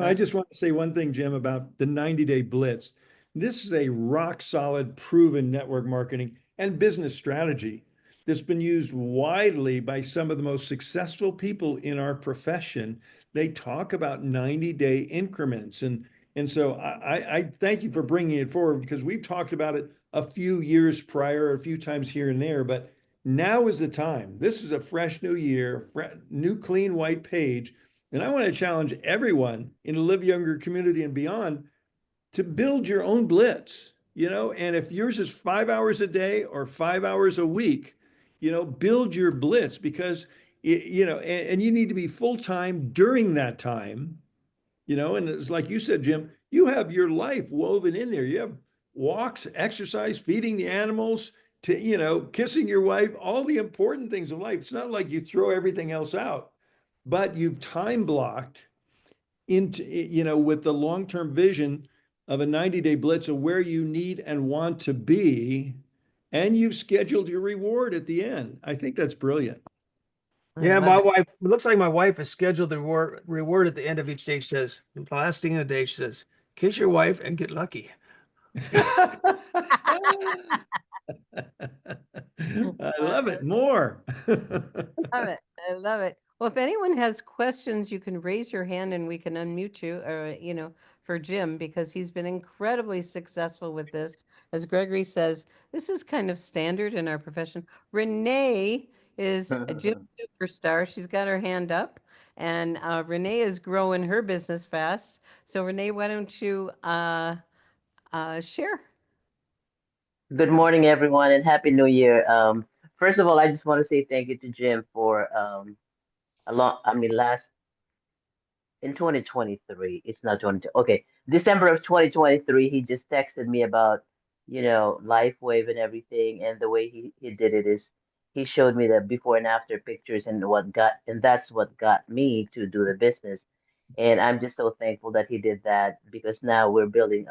I just want to say one thing, Jim, about the 90-day blitz. This is a rock solid, proven network marketing and business strategy that's been used widely by some of the most successful people in our profession. They talk about 90-day increments. And so I thank you for bringing it forward because we've talked about it a few years prior, a few times here and there, but now is the time. This is a fresh new year, new clean white page. And I want to challenge everyone in the Live Younger community and beyond to build your own blitz, and if yours is 5 hours a day or 5 hours a week, build your blitz because, and you need to be full time during that time, and it's like you said, Jim, you have your life woven in there. You have walks, exercise, feeding the animals, to, kissing your wife, all the important things of life. It's not like you throw everything else out, but you've time blocked into, with the long-term vision of a 90-day blitz of where you need and want to be, and you've scheduled your reward at the end. I think that's brilliant. I Yeah, love my it. wife, it looks like my wife has scheduled the reward at the end of each day. She says, the last thing of the day, she says, kiss your wife and get lucky. I I love it more. love it. I love it. Well, if anyone has questions, you can raise your hand and we can unmute you, or, for Jim, because he's been incredibly successful with this. As Gregory says, this is kind of standard in our profession. Renee is a Jim superstar. She's got her hand up, and Renee is growing her business fast. So, Renee, why don't you share? Good morning, everyone, and Happy New Year. First of all, I just want to say thank you to Jim for last in 2023. It's not 20. Okay, December of 2023. He just texted me about, LifeWave and everything, and the way he did it is he showed me the before and after pictures and that's what got me to do the business. And I'm just so thankful that he did that because now we're building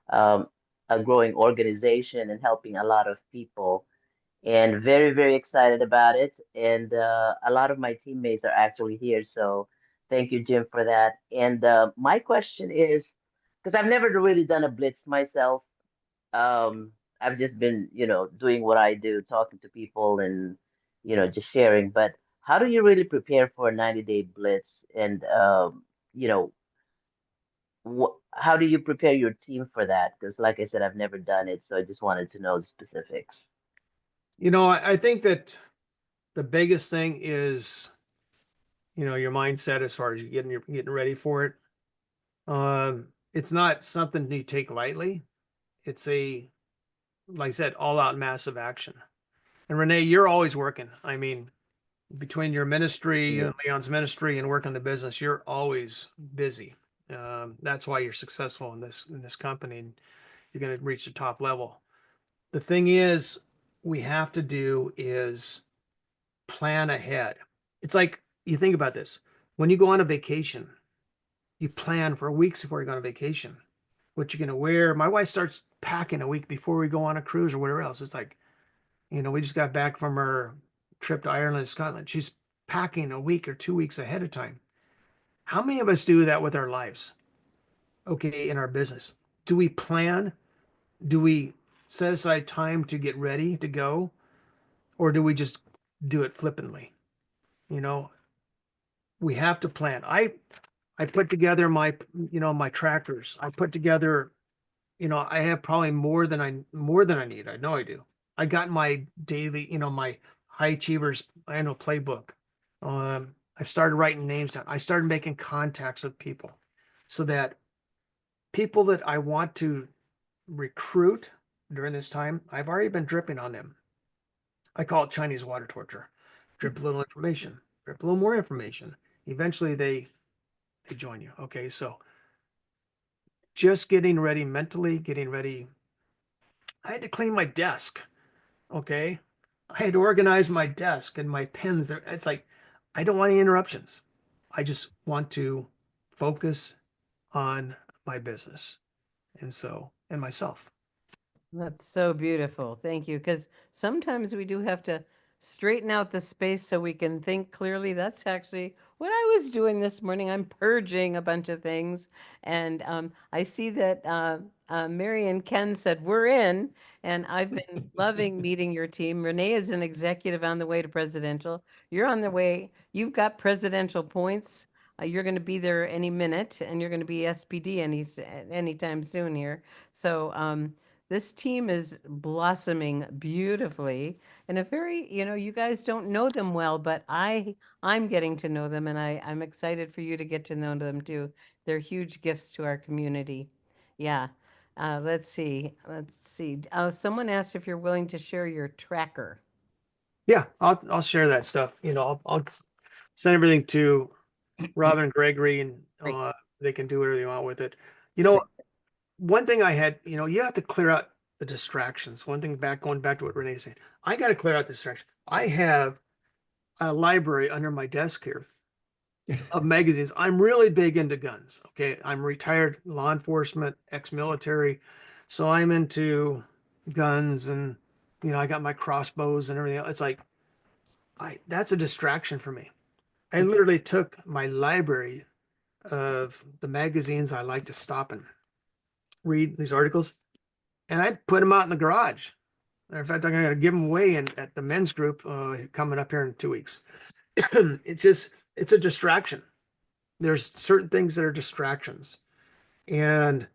um, a growing organization and helping a lot of people and very, very excited about it. And a lot of my teammates are actually here. So thank you, Jim, for that. And my question is, because I've never really done a blitz myself, um, I've just been, doing what I do, talking to people and, just sharing. But how do you really prepare for a 90-day blitz? And, you know, how do you prepare your team for that? Because, like I said, I've never done it, so I just wanted to know the specifics. I think that the biggest thing is, your mindset as far as you getting ready for it. It's not something you take lightly. It's like I said, all out massive action. And Renee, you're always working. I mean, between your ministry, Yeah. Leon's ministry, and working the business, you're always busy. That's why you're successful in this company, and you're going to reach the top level. The thing is, we have to do is plan ahead. It's like you think about this. When you go on a vacation, you plan for weeks before you go on a vacation, what you're going to wear. My wife starts packing a week before we go on a cruise or whatever else. It's like, we just got back from our trip to Ireland and Scotland. She's packing a week or 2 weeks ahead of time. How many of us do that with our lives? Okay, in our business. Do we plan? Do we set aside time to get ready to go? Or do we just do it flippantly? You know, we have to plan. I put together my trackers. I put together, I have probably more than I need. I know I do. I got my daily, my high achievers annual playbook. I started writing names down. I started making contacts with people so that people that I want to recruit during this time, I've already been dripping on them. I call it Chinese water torture. Drip a little information, drip a little more information. Eventually they join you. Okay, so just getting ready mentally, getting ready. I had to clean my desk. Okay. I had to organize my desk and my pens. It's like, I don't want any interruptions. I just want to focus on my business and myself. That's so beautiful. Thank you. Because sometimes we do have to straighten out the space so we can think clearly. That's actually what I was doing this morning. I'm purging a bunch of things. And I see that Mary and Ken said, we're in. And I've been loving meeting your team. Renee is an executive on the way to presidential. You're on the way. You've got presidential points. You're going to be there any minute, and you're going to be SPD anytime soon here. So, this team is blossoming beautifully in a very, you guys don't know them well, but I'm getting to know them, and I'm excited for you to get to know them too. They're huge gifts to our community. Yeah. Let's see. Let's see. Someone asked if you're willing to share your tracker. Yeah, I'll share that stuff. I'll send everything to Robin and Gregory, and Great. they can do whatever they want with it. Perfect. One thing I had, you have to clear out the distractions. One thing going back to what Renee said, I got to clear out the distractions. I have a library under my desk here of magazines. I'm really big into guns. Okay. I'm retired law enforcement, ex-military. So I'm into guns, and, I got my crossbows and everything else. It's like, that's a distraction for me. I literally took my library of the magazines I like to stop and read these articles, and I put them out in the garage. Matter of fact, I'm going to give them away at the men's group coming up here in 2 weeks. It's a distraction. There's certain things that are distractions. And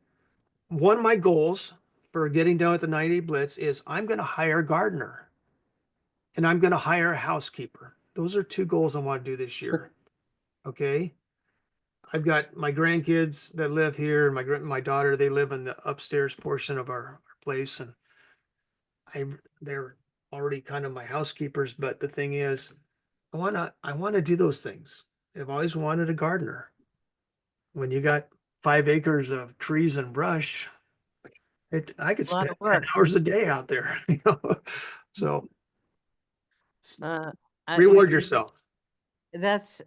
one of my goals for getting done with the 90 Blitz is I'm going to hire a gardener and I'm going to hire a housekeeper. Those are two goals I want to do this year. Okay. I've got my grandkids that live here. My daughter, they live in the upstairs portion of our place, and they're already kind of my housekeepers. But the thing is, I wanna do those things. I've always wanted a gardener. When you got 5 acres of trees and brush, I could A lot spend of 10 work. hours a day out there. So Uh, reward yourself. That's,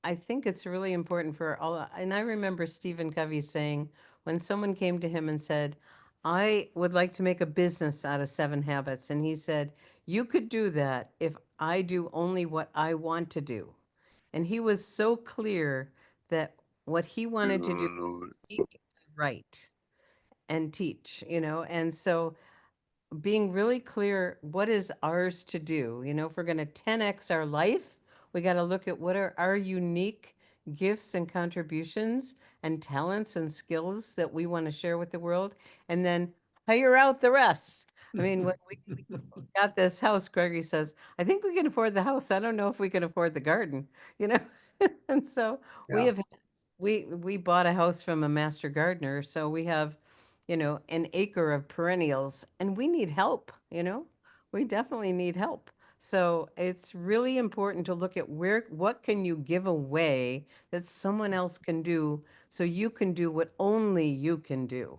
I think it's really important for all. And I remember Stephen Covey saying when someone came to him and said, I would like to make a business out of 7 habits. And he said, you could do that if I do only what I want to do. And he was so clear that what he wanted to do was speak and write and teach, and so being really clear what is ours to do. If we're going to 10x our life, we got to look at what are our unique gifts and contributions and talents and skills that we want to share with the world, and then hire out the rest. I mean, when we got this house, Gregory says, I think we can afford the house. I don't know if we can afford the garden, you know? And so we Yeah. have we bought a house from a master gardener, so we have, an acre of perennials, and we need help, we definitely need help. So it's really important to look at what can you give away that someone else can do, so you can do what only you can do.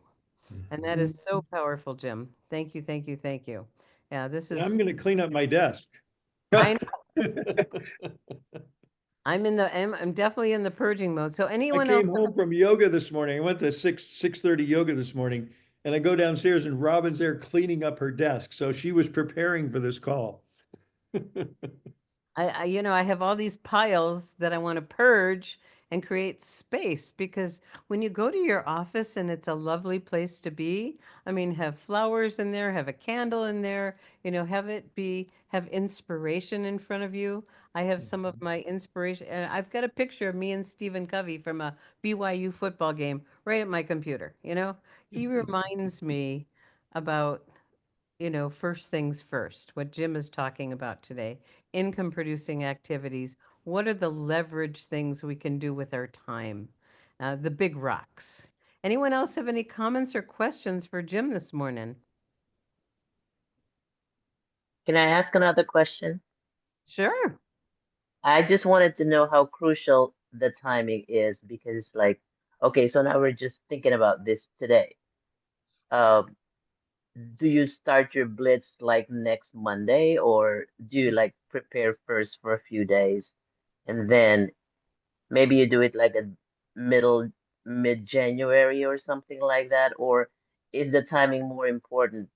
And that is so powerful, Jim. Thank you, thank you, thank you. Yeah, this I'm is, going to clean up my desk. I I'm definitely in the purging mode. So I anyone came else? home from yoga this morning. I went to 6:30 yoga this morning, and I go downstairs and Robin's there cleaning up her desk. So she was preparing for this call. I have all these piles that I want to purge and create space, because when you go to your office and it's a lovely place to be, I mean, have flowers in there, have a candle in there, have inspiration in front of you. I have some of my inspiration, and I've got a picture of me and Stephen Covey from a BYU football game right at my computer. He reminds me about first things first, what Jim is talking about today, income producing activities. What are the leverage things we can do with our time? The big rocks. Anyone else have any comments or questions for Jim this morning? Can I ask another question? Sure. I just wanted to know how crucial the timing is because it's like, okay, so now we're just thinking about this today. Um, do you start your blitz like next Monday, or do you like prepare first for a few days and then maybe you do it like a mid-January or something like that? Or is the timing more important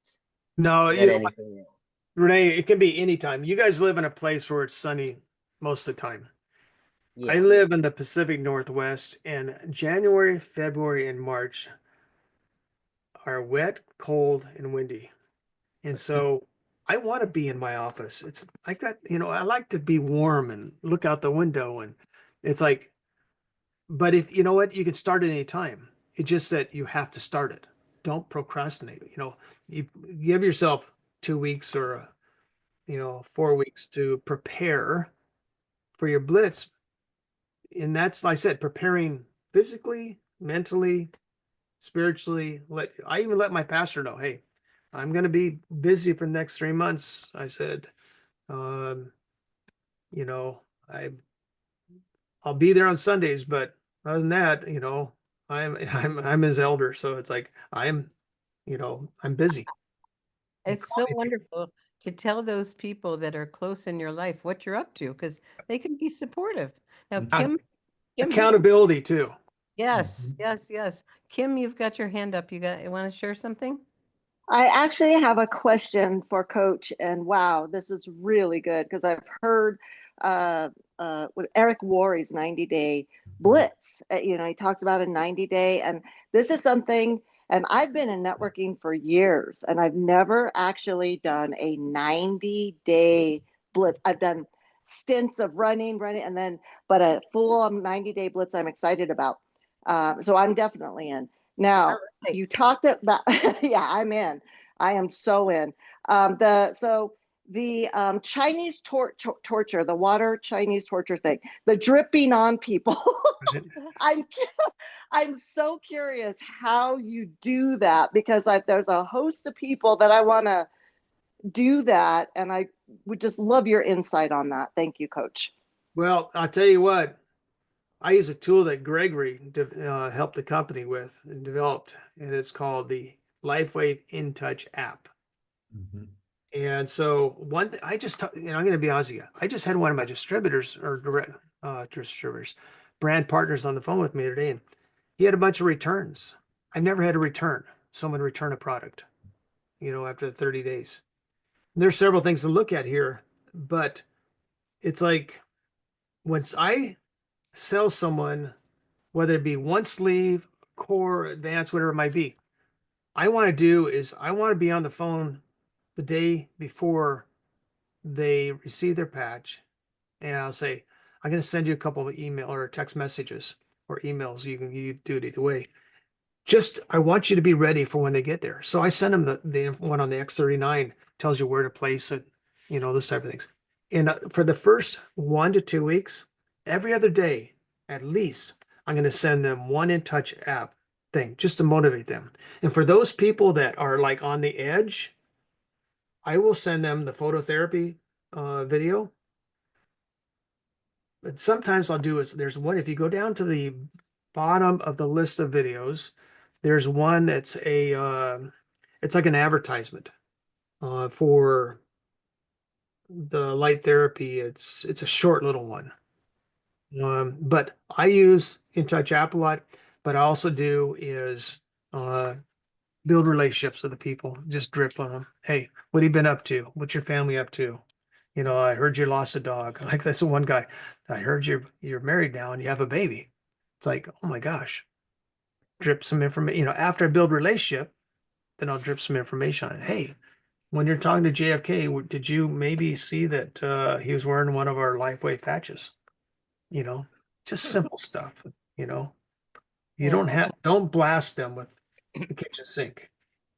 No, than anything else? Renee, it can be anytime. You guys live in a place where it's sunny most of the time. I Yeah. live in the Pacific Northwest, and January, February, and March are wet, cold, and windy. And so I want to be in my office. I like to be warm and look out the window. And it's like, but if you know what, you can start at any time. It's just that you have to start it. Don't procrastinate. You give yourself 2 weeks or 4 weeks to prepare for your blitz. And that's, like I said, preparing physically, mentally, spiritually. I even let my pastor know, hey, I'm going to be busy for the next 3 months. I said, um, you know, I I'll be there on Sundays, but other than that, I'm his elder, so it's like I'm busy. It's so wonderful to tell those people that are close in your life what you're up to, because they can be supportive. Now, Kim, Accountability too. yes, yes, yes. Kim, you've got your hand up. You want to share something? I actually have a question for Coach, and wow, this is really good because I've heard with Eric Worre's 90-day blitz. He talks about a 90-day, and this is something. And I've been in networking for years, and I've never actually done a 90-day blitz. I've done stints of running, but a full 90-day blitz I'm excited about. So I'm definitely in. Now, Right. you talked about, yeah, I'm in. I am so in. The Chinese torture, the water Chinese torture thing, the dripping on people. I'm I'm so curious how you do that, because there's a host of people that I want to do that, and I would just love your insight on that. Thank you, Coach. Well, I'll tell you what, I use a tool that Gregory helped the company with and developed, and it's called the LifeWave InTouch app. And so one thing I'm going to be honest with you. I just had one of my distributors or direct distributors, brand partners on the phone with me today, and he had a bunch of returns. I've never had someone return a product, after 30 days. And there's several things to look at here, but it's like once I sell someone, whether it be one sleeve, core, advanced, whatever it might be, I want to be on the phone the day before they receive their patch, and I'll say, I'm going to send you a couple of email or text messages or emails. You do it either way. Just, I want you to be ready for when they get there. So I send them the one on the X39, tells you where to place it, those type of things. And for the first 1 to 2 weeks, every other day, at least, I'm going to send them one InTouch app thing just to motivate them. And for those people that are like on the edge, I will send them the phototherapy video. But sometimes I'll do is there's one, if you go down to the bottom of the list of videos, there's one that's it's like an advertisement for the light therapy. It's a short little one. But I use InTouch App a lot, but I also do is build relationships with the people, just drip on them. Hey, what have you been up to? What's your family up to? I heard you lost a dog. Like that's the one guy. I heard you're married now and you have a baby. It's like, oh my gosh. Drip some information. After I build relationship, then I'll drip some information on it. Hey, when you're talking to JFK, did you maybe see that he was wearing one of our Lifeway patches? Just simple stuff. You don't blast them with the kitchen sink.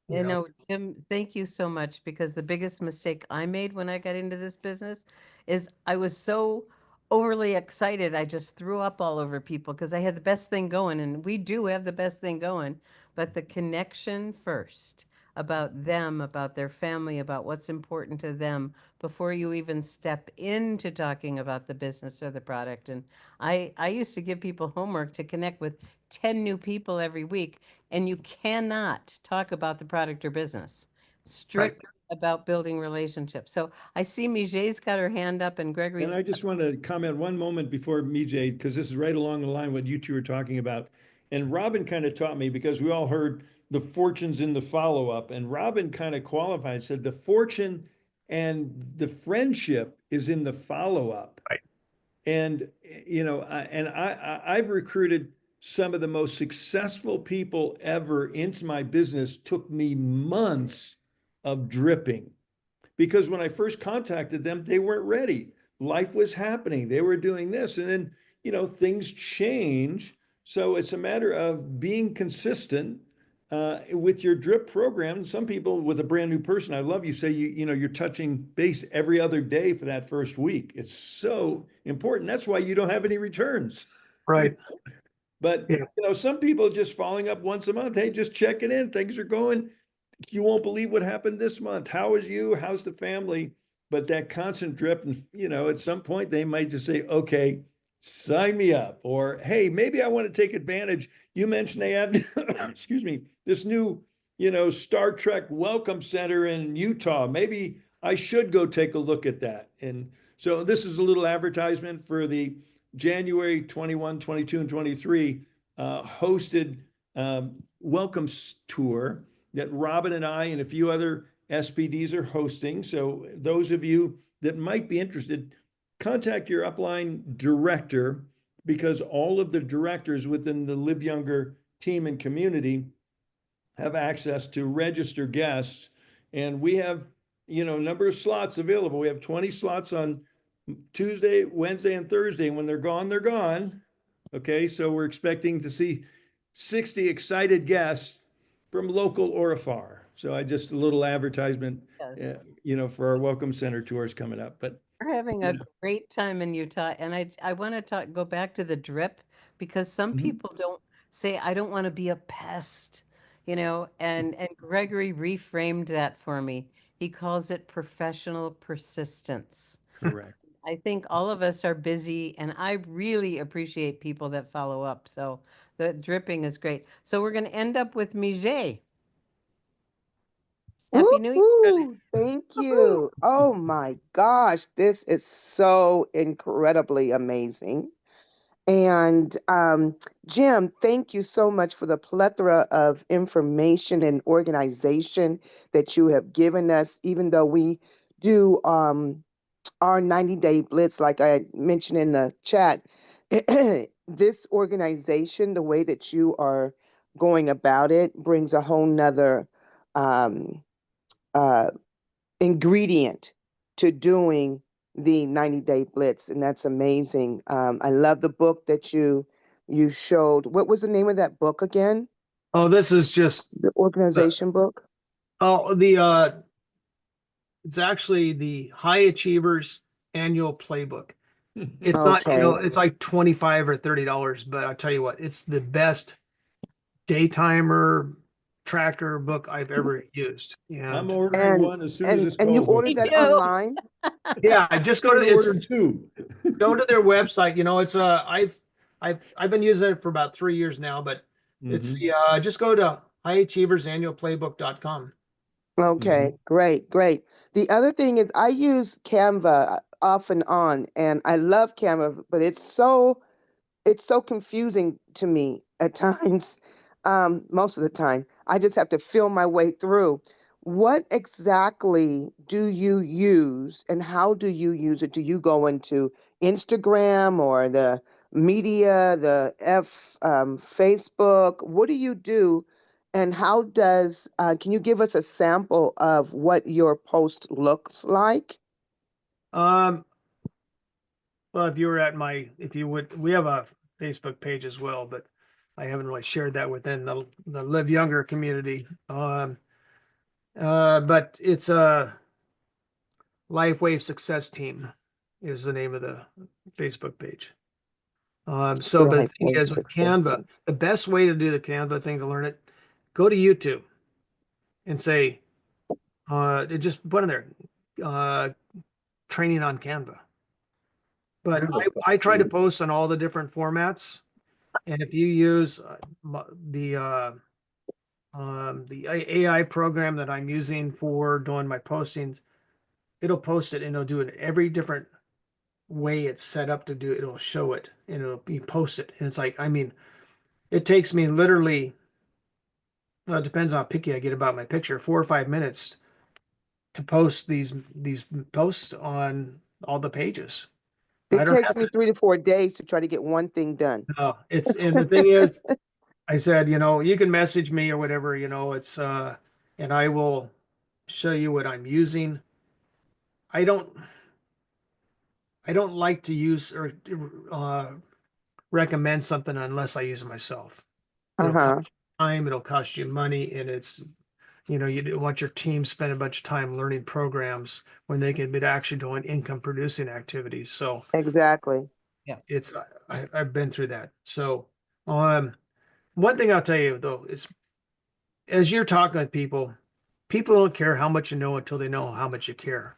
Jim, thank you so much, because the biggest mistake I made when I got into this business is I was so overly excited. I just threw up all over people because I had the best thing going, and we do have the best thing going, but the connection first about them, about their family, about what's important to them before you even step into talking about the business or the product. And I used to give people homework to connect with 10 new people every week, and you cannot talk about the product or business. Strictly about building relationships. So I see Mijay's got her hand up, and Gregory's. And I just want to comment one moment before Mijay, because this is right along the line what you two are talking about. And Robin kind of taught me, because we all heard the fortunes in the follow-up, and Robin kind of qualified, said the fortune and the friendship is in the follow-up. Right. And I've recruited some of the most successful people ever into my business. Took me months of dripping, because when I first contacted them, they weren't ready. Life was happening. They were doing this. And then, things change. So it's a matter of being consistent with your drip program. Some people with a brand new person, I love you say, you're touching base every other day for that first week. It's so important. That's why you don't have any returns. Right. But, some people just following up once a month. Hey, just checking in. Things are going. You won't believe what happened this month. How is you? How's the family? But that constant drip, and at some point they might just say, okay, sign me up. Or, hey, maybe I want to take advantage. You mentioned they have, excuse me, this new, Star Trek Welcome Center in Utah. Maybe I should go take a look at that. And so this is a little advertisement for the January 21, 22, and 23 hosted Welcome Tour that Robin and I and a few other SPDs are hosting. So those of you that might be interested, contact your upline director, because all of the directors within the Live Younger team and community have access to register guests. And we have, a number of slots available. We have 20 slots on Tuesday, Wednesday, and Thursday. And when they're gone, they're gone. Okay, so we're expecting to see 60 excited guests from local or afar. So a little advertisement, Yes. For our Welcome Center tours coming up. But we're having a great time in Utah. And I want to go back to the drip, because some people don't say, I don't want to be a pest, and Gregory reframed that for me. He calls it professional persistence. correct. I think all of us are busy, and I really appreciate people that follow up. So the dripping is great. So we're going to end up with Mijay. Happy New Year. Woo-hoo! Thank you. Oh my gosh, this is so incredibly amazing. And Jim, thank you so much for the plethora of information and organization that you have given us, even though we do our 90-day blitz, like I mentioned in the chat. This organization, the way that you are going about it, brings a whole nother ingredient to doing the 90-day Blitz, and that's amazing. I love the book that you showed. What was the name of that book again? Oh, this is just The organization book? it's actually the High Achievers Annual Playbook. It's not, Okay. it's like $25 or $30, but I'll tell you what, it's the best daytimer tracker book I've ever used. I'm And ordering one as soon as this And you call's over. ordered that too. online? yeah, I just go to Ordered two. go to their website. It's I've been using it for about 3 years now, but it's Mhm. just go to highachieversannualplaybook.com. Okay, great, great. The other thing is I use Canva off and on, and I love Canva, but it's so confusing to me at times. Most of the time, I just have to feel my way through. What exactly do you use, and how do you use it? Do you go into Instagram or the media, the Facebook? What do you do? And how does, can you give us a sample of what your post looks like? Well, if you were at we have a Facebook page as well, but I haven't really shared that within the Live Younger community. But it's a LifeWave Success Team is the name of the Facebook page. So but the thing LifeWave is with Success Canva, Team. the best way to do the Canva thing to learn it, go to YouTube and say, just put in there, training on Canva. But I try to post on all the different formats. And if you use the AI program that I'm using for doing my postings, it'll post it and it'll do it every different way it's set up to do it. It'll show it and it'll be posted. And it's like, I mean, it takes me literally, well, it depends on how picky I get about my picture, 4 or 5 minutes to post these posts on all the pages. I It don't takes have me 3 to 4 days to try to get one thing done. no, and the thing is, I said, you can message me or whatever, it's and I will show you what I'm using. I don't like to use or recommend something unless I use it myself. It'll Uh-huh. cost you time, it'll cost you money, and it's you don't want your team spend a bunch of time learning programs when they can be actually doing income producing activities. So Exactly. it's I've been through that. So one thing I'll tell you though is as you're talking with people don't care how much you know until they know how much you care.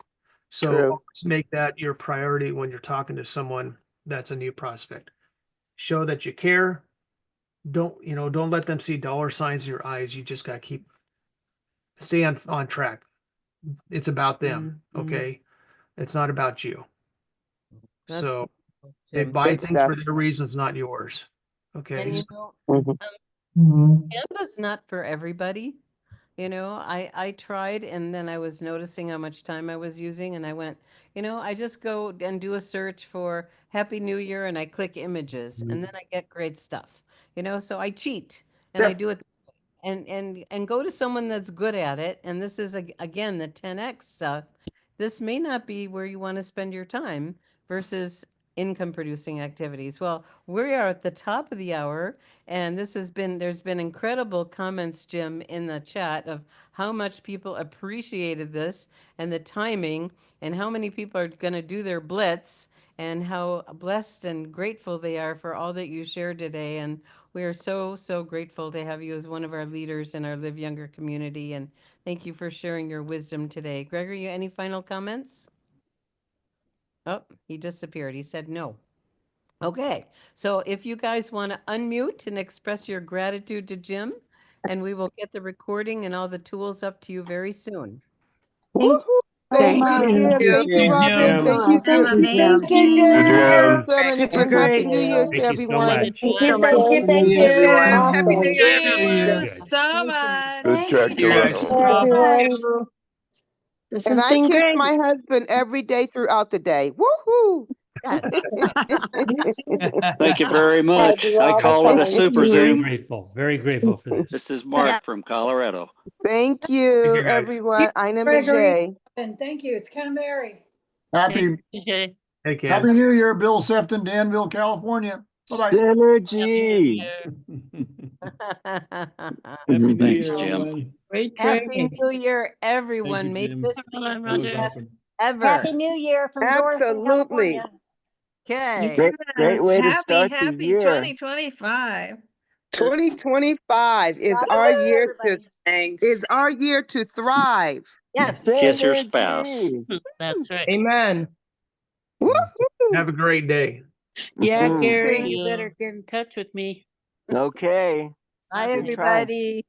So True. always make that your priority when you're talking to someone that's a new prospect. Show that you care. Don't let them see dollar signs in your eyes. You just got to stay on track. It's about them. Okay. It's not about you. That's So wonderful, they Jim. buy Good things stuff. for their reasons, not yours. Okay. And Mhm. Canva's not for everybody. I tried and then I was noticing how much time I was using and I went, I just go and do a search for Happy New Year and I click images and then I get great stuff. So I cheat and I Yeah. do it and go to someone that's good at it. And this is again the 10x stuff. This may not be where you want to spend your time versus income producing activities. Well, we are at the top of the hour, and there's been incredible comments, Jim, in the chat of how much people appreciated this and the timing, and how many people are going to do their blitz, and how blessed and grateful they are for all that you shared today. And we are so, so grateful to have you as one of our leaders in our Live Younger community. And thank you for sharing your wisdom today. Gregory, any final comments? Oh, he disappeared. He said no. Okay, so if you guys want to unmute and express your gratitude to Jim, and we will get the recording and all the tools up to you very soon. Woohoo! Thank Thank you, you. Jim. Thank you, you, Robin. Jim. Thank you, Thank you, Jim. Thank you, Thank you, Gary. Jim. Awesome. Super And Happy great. New Year's to Thank you so everyone. much. Thank you. Thank you. Everyone. Happy New Year Thank to you you Good. so much. Thank track You guys. Toronto. you. This And has I been kiss great. my husband every day throughout the day. Woohoo! Yes. Thank you very much. I call it a super Very Zoom. grateful. Very grateful for this. This is Mark from Colorado. Thank Thank you, you, guys. everyone. Ina Gregory. Majay. And thank you. It's Ken Mary. Happy Okay. Hey, Ken. Happy New Year, Bill Sefton, Danville, California. Bye-bye. Synergy. Happy New Thanks, Year, Jim. everyone. Great Happy training. New Year, Thank everyone. you, May Jim. this be Bye, the That was Roger. best awesome. ever. Happy New Year from Doris in Absolutely. California. Okay. Great way to Happy, start the happy year. 2025. 2025 is God our bless year to everybody. is our year to thrive. Yes. Kiss your spouse. Synergy. That's right. Amen. Woo-hoo. Have a great day. Yeah, Mhm. Gary, Thank you you. better get in touch with me. Okay. Bye, Good try. everybody.